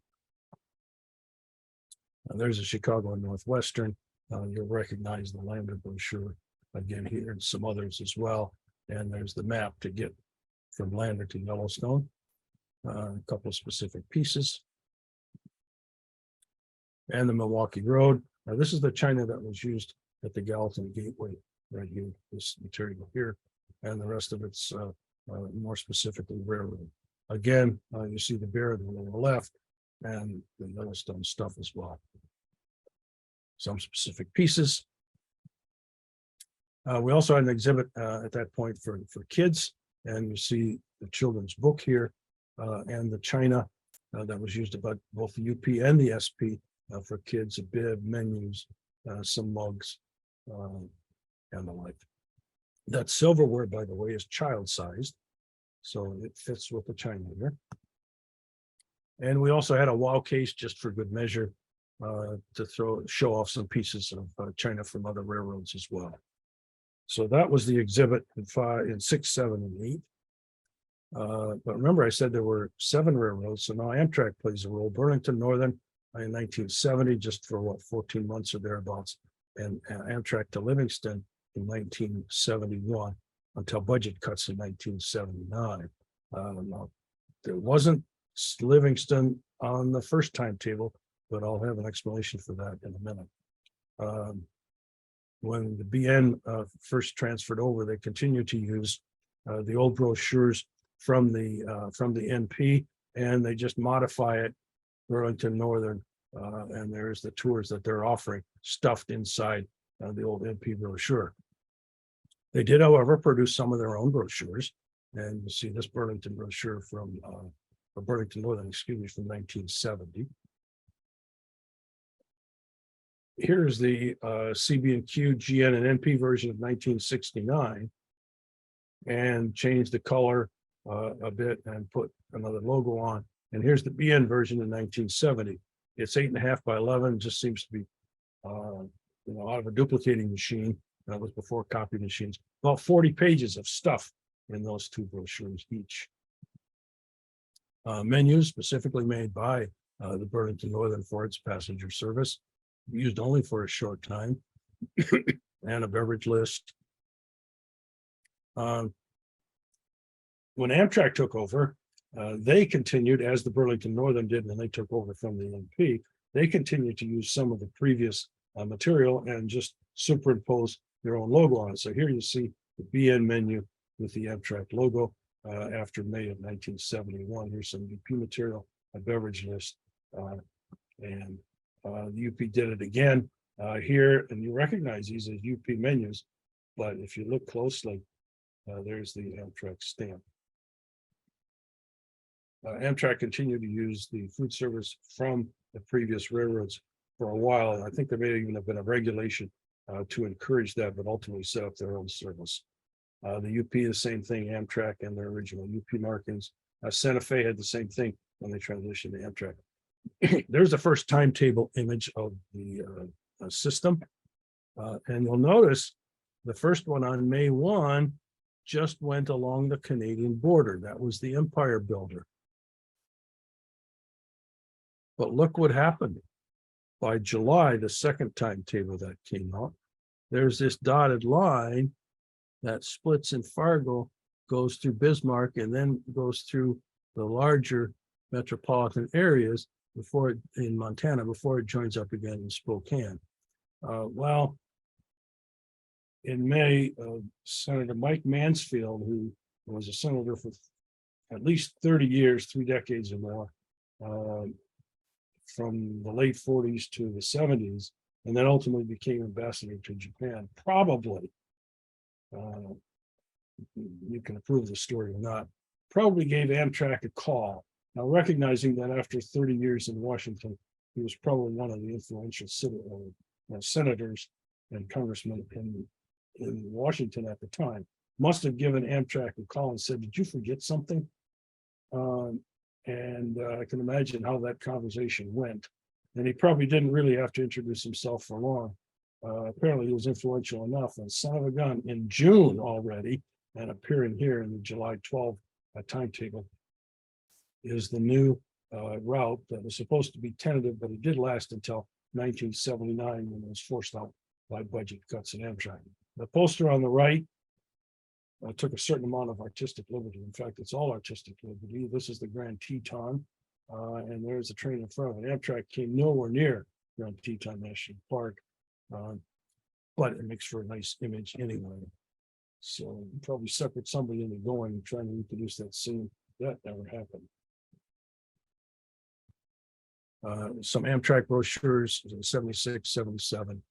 There's a Chicago and Northwestern. You'll recognize the Lander brochure again here, and some others as well. And there's the map to get from Lander to Yellowstone. A couple of specific pieces. And the Milwaukee Road. Now, this is the china that was used at the Gallatin Gateway right here, this material here. And the rest of it's more specifically railroad. Again, you see the bear on the lower left and the Yellowstone stuff as well. Some specific pieces. We also had an exhibit at that point for kids, and you see the children's book here and the china that was used about both the UP and the SP for kids, a bib, menus, some mugs, and the like. That silverware, by the way, is child-sized, so it fits with the china here. And we also had a wow case just for good measure to show off some pieces of china from other railroads as well. So that was the exhibit in 6, 7, and 8. But remember, I said there were 7 railroads, so now Amtrak plays a role. Burlington Northern in 1970, just for what, 14 months or thereabouts, and Amtrak to Livingston in 1971 until budget cuts in 1979. There wasn't Livingston on the first timetable, but I'll have an explanation for that in a minute. When the BN first transferred over, they continued to use the old brochures from the NP, and they just modify it, Burlington Northern, and there's the tours that they're offering stuffed inside the old NP brochure. They did, however, produce some of their own brochures, and you see this Burlington brochure from Burlington Northern, excuse me, from 1970. Here's the CB&Q, GN, and NP version of 1969, and changed the color a bit and put another logo on. And here's the BN version in 1970. It's 8.5 by 11. Just seems to be, out of a duplicating machine. That was before copy machines. About 40 pages of stuff in those 2 brochures each. Menus specifically made by the Burlington Northern for its passenger service, used only for a short time, and a beverage list. When Amtrak took over, they continued, as the Burlington Northern did when they took over from the NP, they continued to use some of the previous material and just superimpose their own logo on it. So here you see the BN menu with the Amtrak logo after May of 1971. Here's some UP material, a beverage list, and the UP did it again here, and you recognize these as UP menus, but if you look closely, there's the Amtrak stamp. Amtrak continued to use the food service from the previous railroads for a while. I think there may even have been a regulation to encourage that, but ultimately set up their own service. The UP, the same thing, Amtrak and their original UP markings. Santa Fe had the same thing when they transitioned to Amtrak. There's the first timetable image of the system. And you'll notice the first one on May 1 just went along the Canadian border. That was the Empire Builder. But look what happened. By July, the second timetable that came out, there's this dotted line that splits in Fargo, goes through Bismarck, and then goes through the larger metropolitan areas in Montana before it joins up again in Spokane. Well, in May, Senator Mike Mansfield, who was a senator for at least 30 years, 3 decades or more, from the late 40s to the 70s, and then ultimately became ambassador to Japan. Probably, you can approve the story or not, probably gave Amtrak a call. Now, recognizing that after 30 years in Washington, he was probably one of the influential senators and congressmen in Washington at the time, must have given Amtrak a call and said, "Did you forget something?" And I can imagine how that conversation went. And he probably didn't really have to introduce himself for long. Apparently he was influential enough, and son of a gun, in June already, And appearing here in the July 12th timetable is the new route that was supposed to be tentative, but it did last until 1979 when it was forced out by budget cuts in Amtrak. The poster on the right took a certain amount of artistic liberty. In fact, it's all artistic liberty. This is the Grand Teton, and there's a train in front of it. Amtrak came nowhere near Grand Teton National Park, but it makes for a nice image anyway. So probably suckered somebody into going and trying to reproduce that scene. That never happened. Some Amtrak brochures, 76, 77.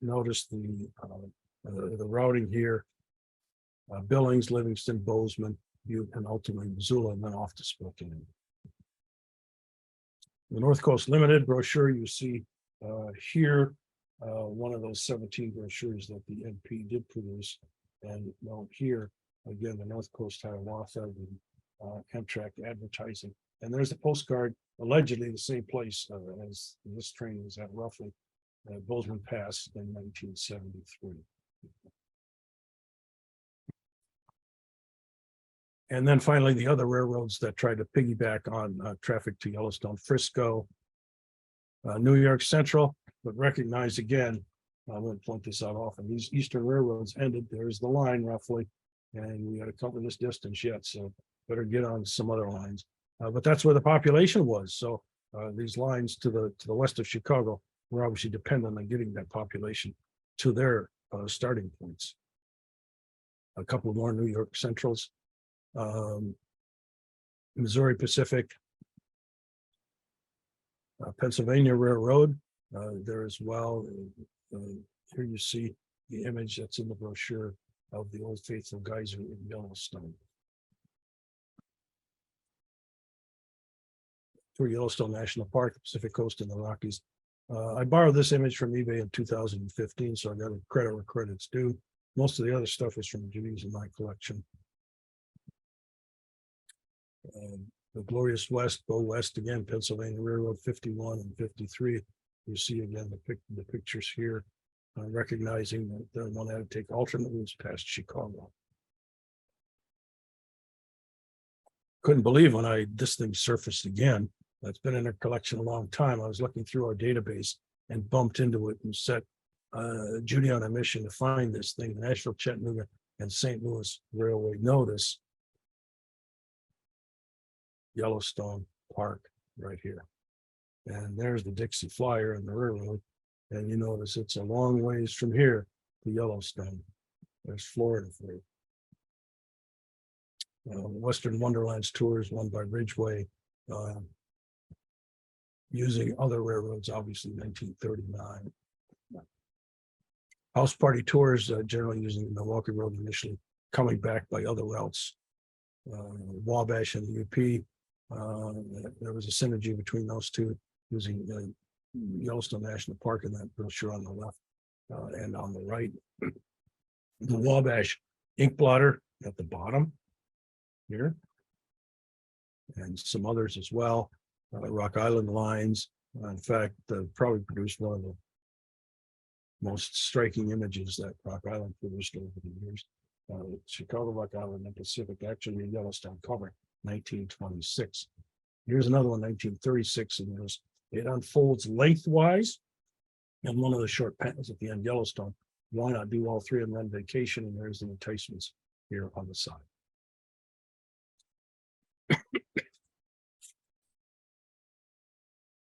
Notice the routing here. Billings, Livingston, Bozeman, Butte, and ultimately Missoula, and then off to Spokane. The North Coast Limited brochure you see here, one of those 17 brochures that the NP did produce. And now here, again, the North Coast Hiawatha, the Amtrak advertising. And there's a postcard, allegedly the same place as this train was at, roughly Bozeman Pass in 1973. And then finally, the other railroads that tried to piggyback on traffic to Yellowstone, Frisco, New York Central, but recognize again, I'm going to point this out often, these Eastern railroads ended. There's the line roughly, and we got to cover this distance yet, so better get on some other lines. But that's where the population was. So these lines to the west of Chicago were obviously dependent on getting that population to their starting points. A couple more New York Centrals, Missouri Pacific, Pennsylvania Railroad there as well. Here you see the image that's in the brochure of the Old Faithful Geyser in Yellowstone. For Yellowstone National Park, the Pacific Coast and the Rockies. I borrowed this image from eBay in 2015, so I got credit where credit's due. Most of the other stuff is from Jimmy's in my collection. The Glorious West, Go West again, Pennsylvania Railroad 51 and 53. You see again the pictures here, recognizing that the one had to take alternate routes past Chicago. Couldn't believe when this thing surfaced again. It's been in our collection a long time. I was looking through our database and bumped into it and set Judy on a mission to find this thing. The Nashville, Chattanooga, and St. Louis Railway notice. Yellowstone Park right here. And there's the Dixie Flyer and the railroad. And you notice it's a long ways from here to Yellowstone. There's Florida for you. Western Wonderlands tours, one by Ridgeway, using other railroads, obviously 1939. House party tours, generally using the Milwaukee Road initially, coming back by other routes. Wabash and the UP. There was a synergy between those two, using Yellowstone National Park in that brochure on the left and on the right. The Wabash ink blotter at the bottom here, and some others as well. Rock Island lines. In fact, probably produced one of the most striking images that Rock Island produced over the years. Chicago, Rock Island, and Pacific, actually Yellowstone cover 1926. Here's another one, 1936, and it unfolds lengthwise. And one of the short panels at the end, Yellowstone. Why not do all three of them on vacation? And there's the enticements here on the side.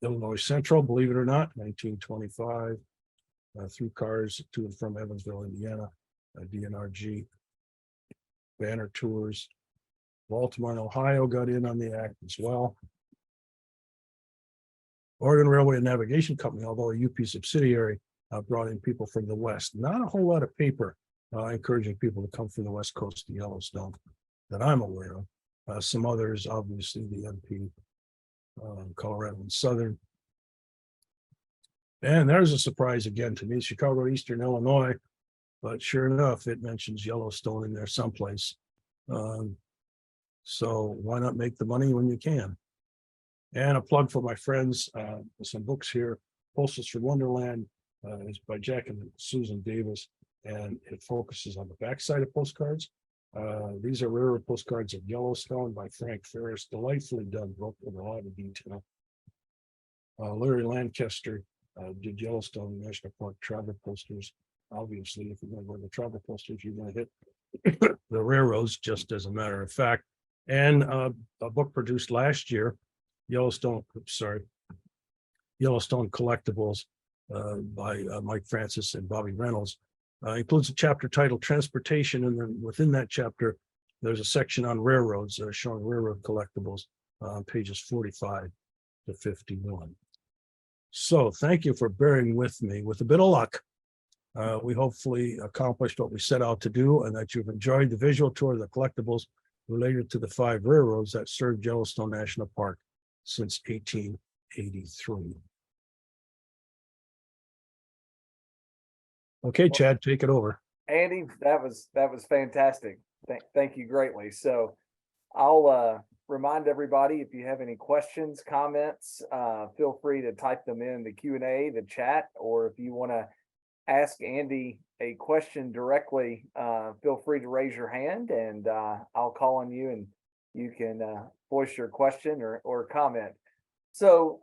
Illinois Central, believe it or not, 1925, through cars to and from Evansville, Indiana, DNRG, banner tours. Baltimore and Ohio got in on the act as well. Oregon Railway and Navigation Company, although a UP subsidiary, brought in people from the West. Not a whole lot of paper encouraging people to come from the West Coast to Yellowstone that I'm aware of. Some others, obviously, the NP, Colorado and Southern. And there's a surprise again to me, Chicago, Eastern Illinois, but sure enough, it mentions Yellowstone in there someplace. So why not make the money when you can? And a plug for my friends, some books here. Postals for Wonderland is by Jack and Susan Davis, and it focuses on the backside of postcards. These are railroad postcards of Yellowstone by Frank Ferris, delightfully done book with a lot of detail. Larry Lancaster did Yellowstone National Park travel posters. Obviously, if you're going to go to travel posters, you're going to hit the railroads, just as a matter of fact. And a book produced last year, Yellowstone Collectibles by Mike Francis and Bobby Reynolds. Includes a chapter titled Transportation, and then within that chapter, there's a section on railroads showing railroad collectibles on pages 45 to 51. So thank you for bearing with me. With a bit of luck, we hopefully accomplished what we set out to do, and that you've enjoyed the visual tour of the collectibles related to the 5 railroads that served Yellowstone National Park since 1883. Okay, Chad, take it over. Andy, that was fantastic. Thank you greatly. So I'll remind everybody, if you have any questions, comments, feel free to type them in the Q&A, the chat, or if you want to ask Andy a question directly, feel free to raise your hand and I'll call on you and you can voice your question or comment. So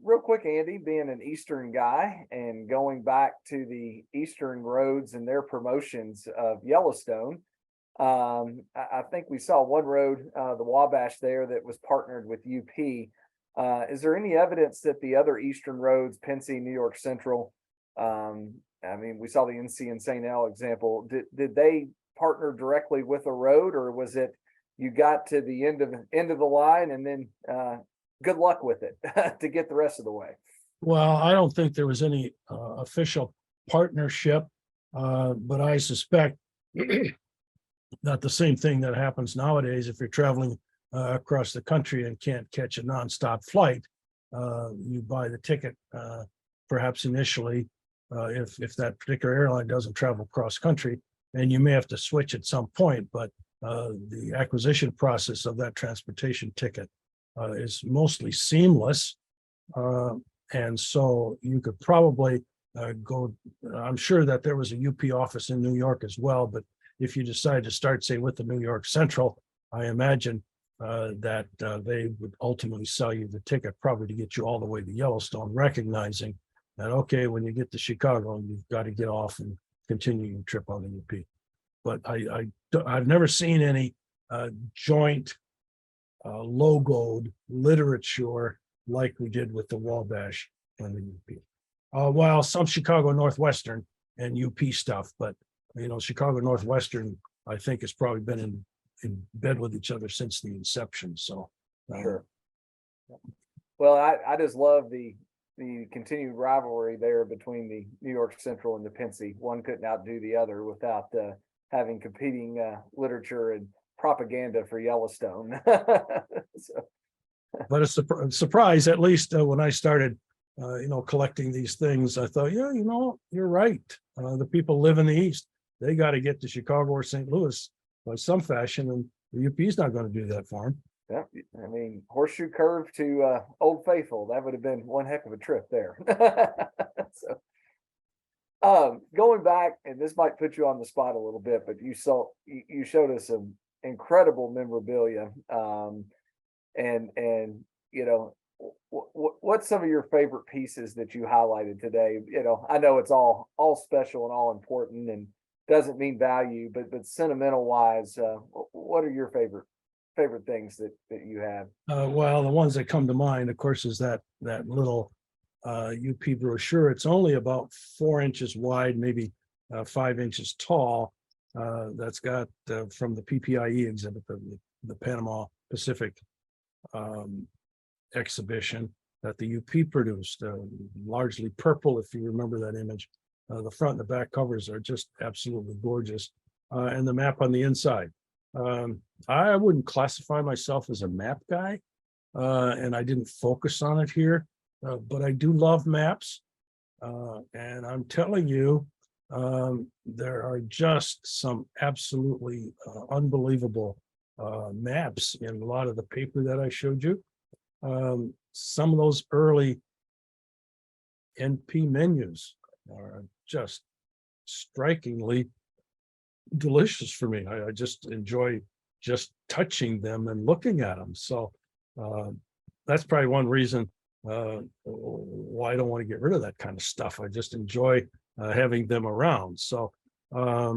real quick, Andy, being an Eastern guy and going back to the Eastern roads and their promotions of Yellowstone, I think we saw one road, the Wabash there, that was partnered with UP. Is there any evidence that the other Eastern roads, Pennsy, New York Central, I mean, we saw the NC and St. L example, did they partner directly with a road, or was it you got to the end of the line and then good luck with it to get the rest of the way? Well, I don't think there was any official partnership, but I suspect not the same thing that happens nowadays. If you're traveling across the country and can't catch a nonstop flight, you buy the ticket perhaps initially if that particular airline doesn't travel cross country, and you may have to switch at some point, but the acquisition process of that transportation ticket is mostly seamless. And so you could probably go, I'm sure that there was a UP office in New York as well, but if you decide to start, say, with the New York Central, I imagine that they would ultimately sell you the ticket probably to get you all the way to Yellowstone, recognizing that, okay, when you get to Chicago, you've got to get off and continue your trip on the UP. But I've never seen any joint logoed literature like we did with the Wabash and the UP. While some Chicago Northwestern and UP stuff, but you know, Chicago Northwestern, I think, has probably been in bed with each other since the inception. So sure. Well, I just love the continued rivalry there between the New York Central and the Pennsy. One couldn't outdo the other without having competing literature and propaganda for Yellowstone. So. But it's a surprise, at least when I started, collecting these things, I thought, yeah, you're right. The people live in the East. They got to get to Chicago or St. Louis by some fashion, and the UP is not going to do that for them. Yeah, I mean, horseshoe curve to Old Faithful, that would have been one heck of a trip there. So, going back, and this might put you on the spot a little bit, but you showed us some incredible memorabilia, and what's some of your favorite pieces that you highlighted today? I know it's all special and all important and doesn't mean value, but sentimental wise, what are your favorite things that you have? Well, the ones that come to mind, of course, is that little UP brochure. It's only about 4 inches wide, maybe 5 inches tall. That's got from the PPIE exhibit, the Panama Pacific exhibition that the UP produced, largely purple, if you remember that image. The front and the back covers are just absolutely gorgeous, and the map on the inside. I wouldn't classify myself as a map guy, and I didn't focus on it here, but I do love maps, and I'm telling you, there are just some absolutely unbelievable maps in a lot of the paper that I showed you. Some of those early NP menus are just strikingly delicious for me. I just enjoy just touching them and looking at them. So that's probably one reason why I don't want to get rid of that kind of stuff. I just enjoy having them around. So, I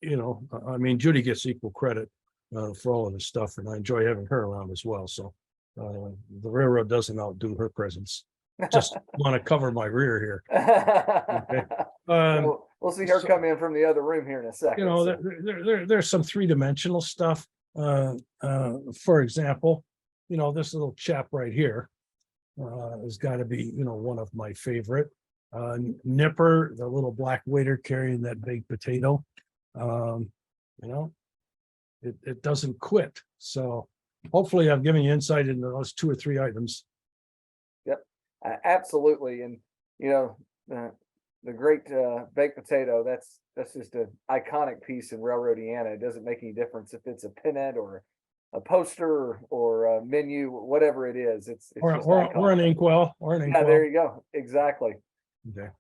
mean, Judy gets equal credit for all of this stuff, and I enjoy having her around as well. So the railroad doesn't outdo her presence. Just want to cover my rear here. Okay. We'll see her come in from the other room here in a second. There's some three-dimensional stuff. For example, this little chap right here has got to be, one of my favorite. Nipper, the little black waiter carrying that baked potato. It doesn't quit. So hopefully I've given you insight into those 2 or 3 items. Yep, absolutely. And, the great baked potato, that's just an iconic piece in Railroadiana. It doesn't make any difference if it's a pennant or a poster or a menu, whatever it is. It's Or just an iconic. inkwell, Yeah, there you go. Exactly. Okay.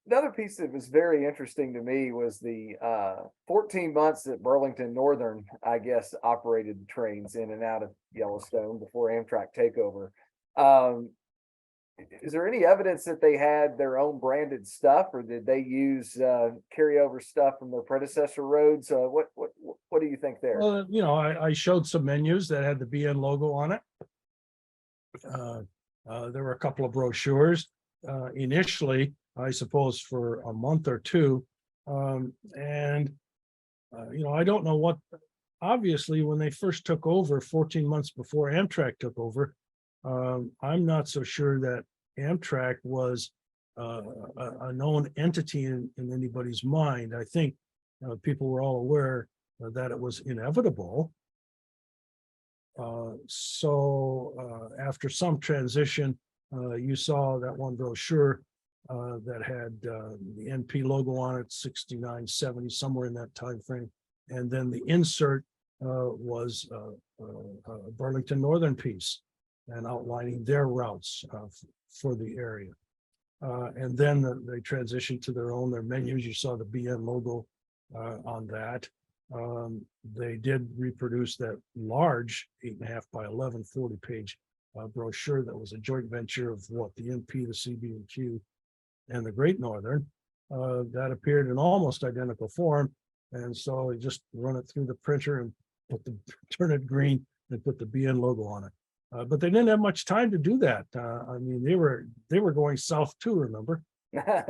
Another piece that was very interesting to me was the 14 months that Burlington Northern, I guess, operated the trains in and out of Yellowstone before Amtrak takeover. Is there any evidence that they had their own branded stuff, or did they use carryover stuff from their predecessor roads? What do you think there? Well, I showed some menus that had the BN logo on it. There were a couple of brochures initially, I suppose, for a month or two. I don't know what, obviously, when they first took over 14 months before Amtrak took over, I'm not so sure that Amtrak was a known entity in anybody's mind. I think people were all aware that it was inevitable. After some transition, you saw that one brochure that had the NP logo on it, 69, 70, somewhere in that time frame. And then the insert was a Burlington Northern piece and outlining their routes for the area. And then they transitioned to their menus. You saw the BN logo on that. They did reproduce that large 8.5 by 11, 40-page brochure that was a joint venture of what the NP, the CB&Q, and the Great Northern. That appeared in almost identical form. And so they just run it through the printer and turn it green and put the BN logo on it. But they didn't have much time to do that. I mean, they were going south too, remember? Yeah.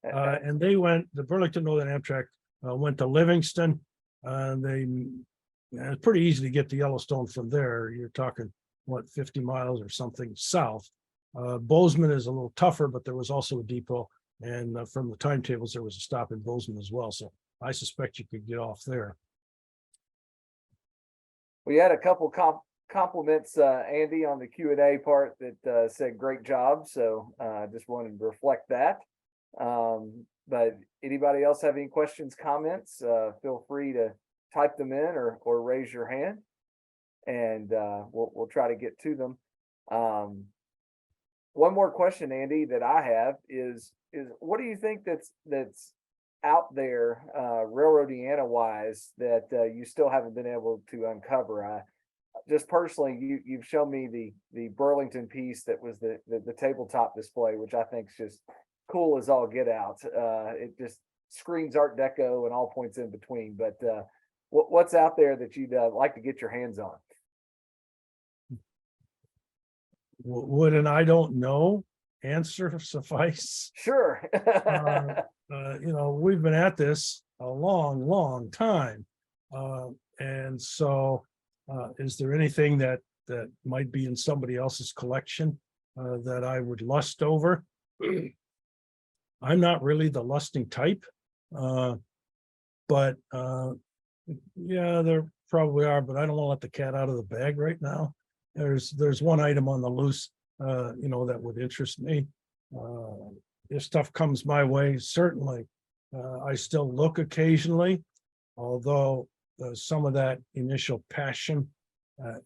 And the Burlington Northern Amtrak went to Livingston. It's pretty easy to get to Yellowstone from there. You're talking, 50 miles or something south. Bozeman is a little tougher, but there was also a depot. And from the timetables, there was a stop in Bozeman as well. So I suspect you could get off there. We had a couple compliments, Andy, on the Q&A part that said great job. So just wanted to reflect that. But anybody else have any questions, comments? Feel free to type them in or raise your hand, and we'll try to get to them. One more question, Andy, that I have is what do you think that's out there, Railroadiana wise, that you still haven't been able to uncover? Just personally, you've shown me the Burlington piece that was the tabletop display, which I think is just cool as all get out. It just screams Art Deco and all points in between. But what's out there that you'd like to get your hands on? Would an I don't know answer suffice? Sure. We've been at this a long time. And so is there anything that might be in somebody else's collection that I would lust over? I'm not really the lusting type, but yeah, there probably are, but I don't want to let the cat out of the bag right now. There's one item on the loose, that would interest me. If stuff comes my way, certainly. I still look occasionally, although some of that initial passion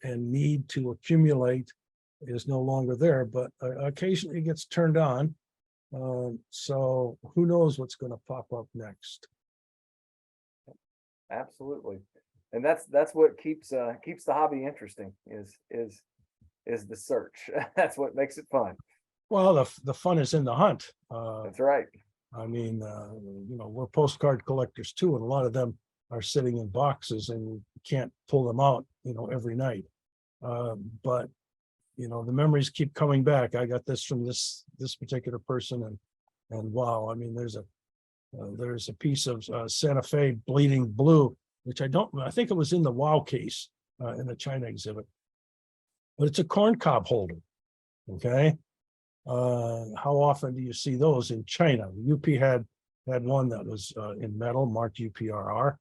and need to accumulate is no longer there, but occasionally it gets turned on. So who knows what's going to pop up next? Absolutely. And that's what keeps the hobby interesting is the search. That's what makes it fun. Well, the fun is in the hunt. That's right. I mean, we're postcard collectors too, and a lot of them are sitting in boxes and you can't pull them out, every night. But the memories keep coming back. I got this from this particular person, and wow, I mean, there's a piece of Santa Fe bleeding blue, which I think it was in the WOW case in the China exhibit, but it's a corn cob holder. Okay. How often do you see those in China? UP had one that was in metal marked UPRR.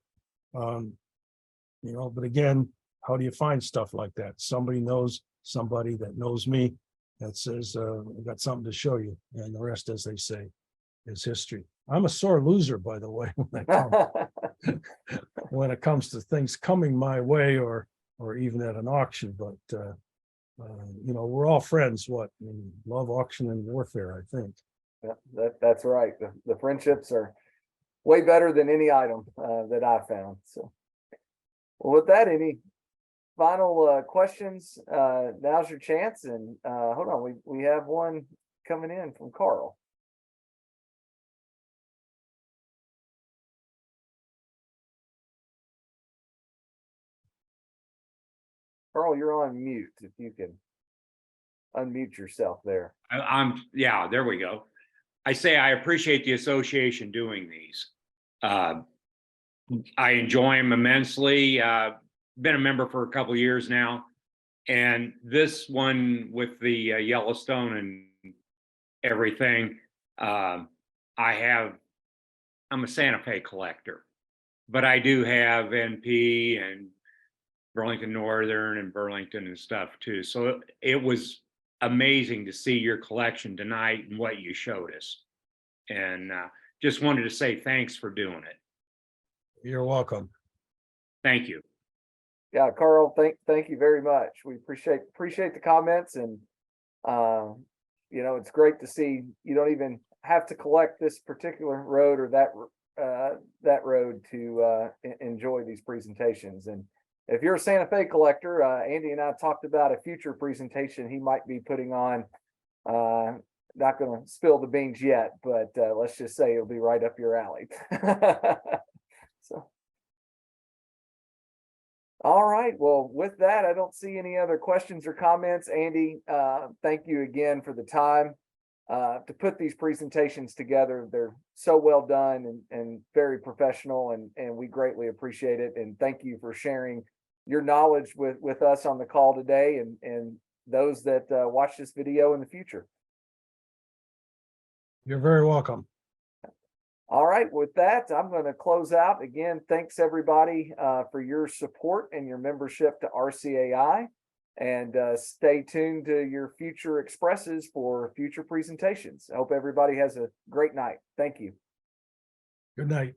But again, how do you find stuff like that? Somebody knows somebody that knows me that says, I've got something to show you. And the rest, as they say, is history. I'm a sore loser, by the way, when it comes to things coming my way or even at an auction. But we're all friends. In love, auction, and warfare, I think. Yeah, that's right. The friendships are way better than any item that I found. So, well, with that, any final questions? Now's your chance. And hold on, we have one coming in from Carl. Carl, you're on mute. If you can unmute yourself there. Yeah, there we go. I say I appreciate the association doing these. I enjoy them immensely. Been a member for a couple of years now. And this one with the Yellowstone and everything, I'm a Santa Fe collector, but I do have NP and Burlington Northern and Burlington and stuff too. So it was amazing to see your collection tonight and what you showed us. And just wanted to say thanks for doing it. You're welcome. Thank you. Yeah, Carl, thank you very much. We appreciate the comments, and it's great to see you don't even have to collect this particular road or that road to enjoy these presentations. And if you're a Santa Fe collector, Andy and I talked about a future presentation he might be putting on. Not going to spill the beans yet, but let's just say it'll be right up your alley. So, all right. Well, with that, I don't see any other questions or comments. Andy, thank you again for the time to put these presentations together. They're so well done and very professional, and we greatly appreciate it. And thank you for sharing your knowledge with us on the call today and those that watch this video in the future. You're very welcome. All right, with that, I'm going to close out. Again, thanks everybody for your support and your membership to RCAI, and stay tuned to your future expresses for future presentations. I hope everybody has a great night. Thank you. Good night.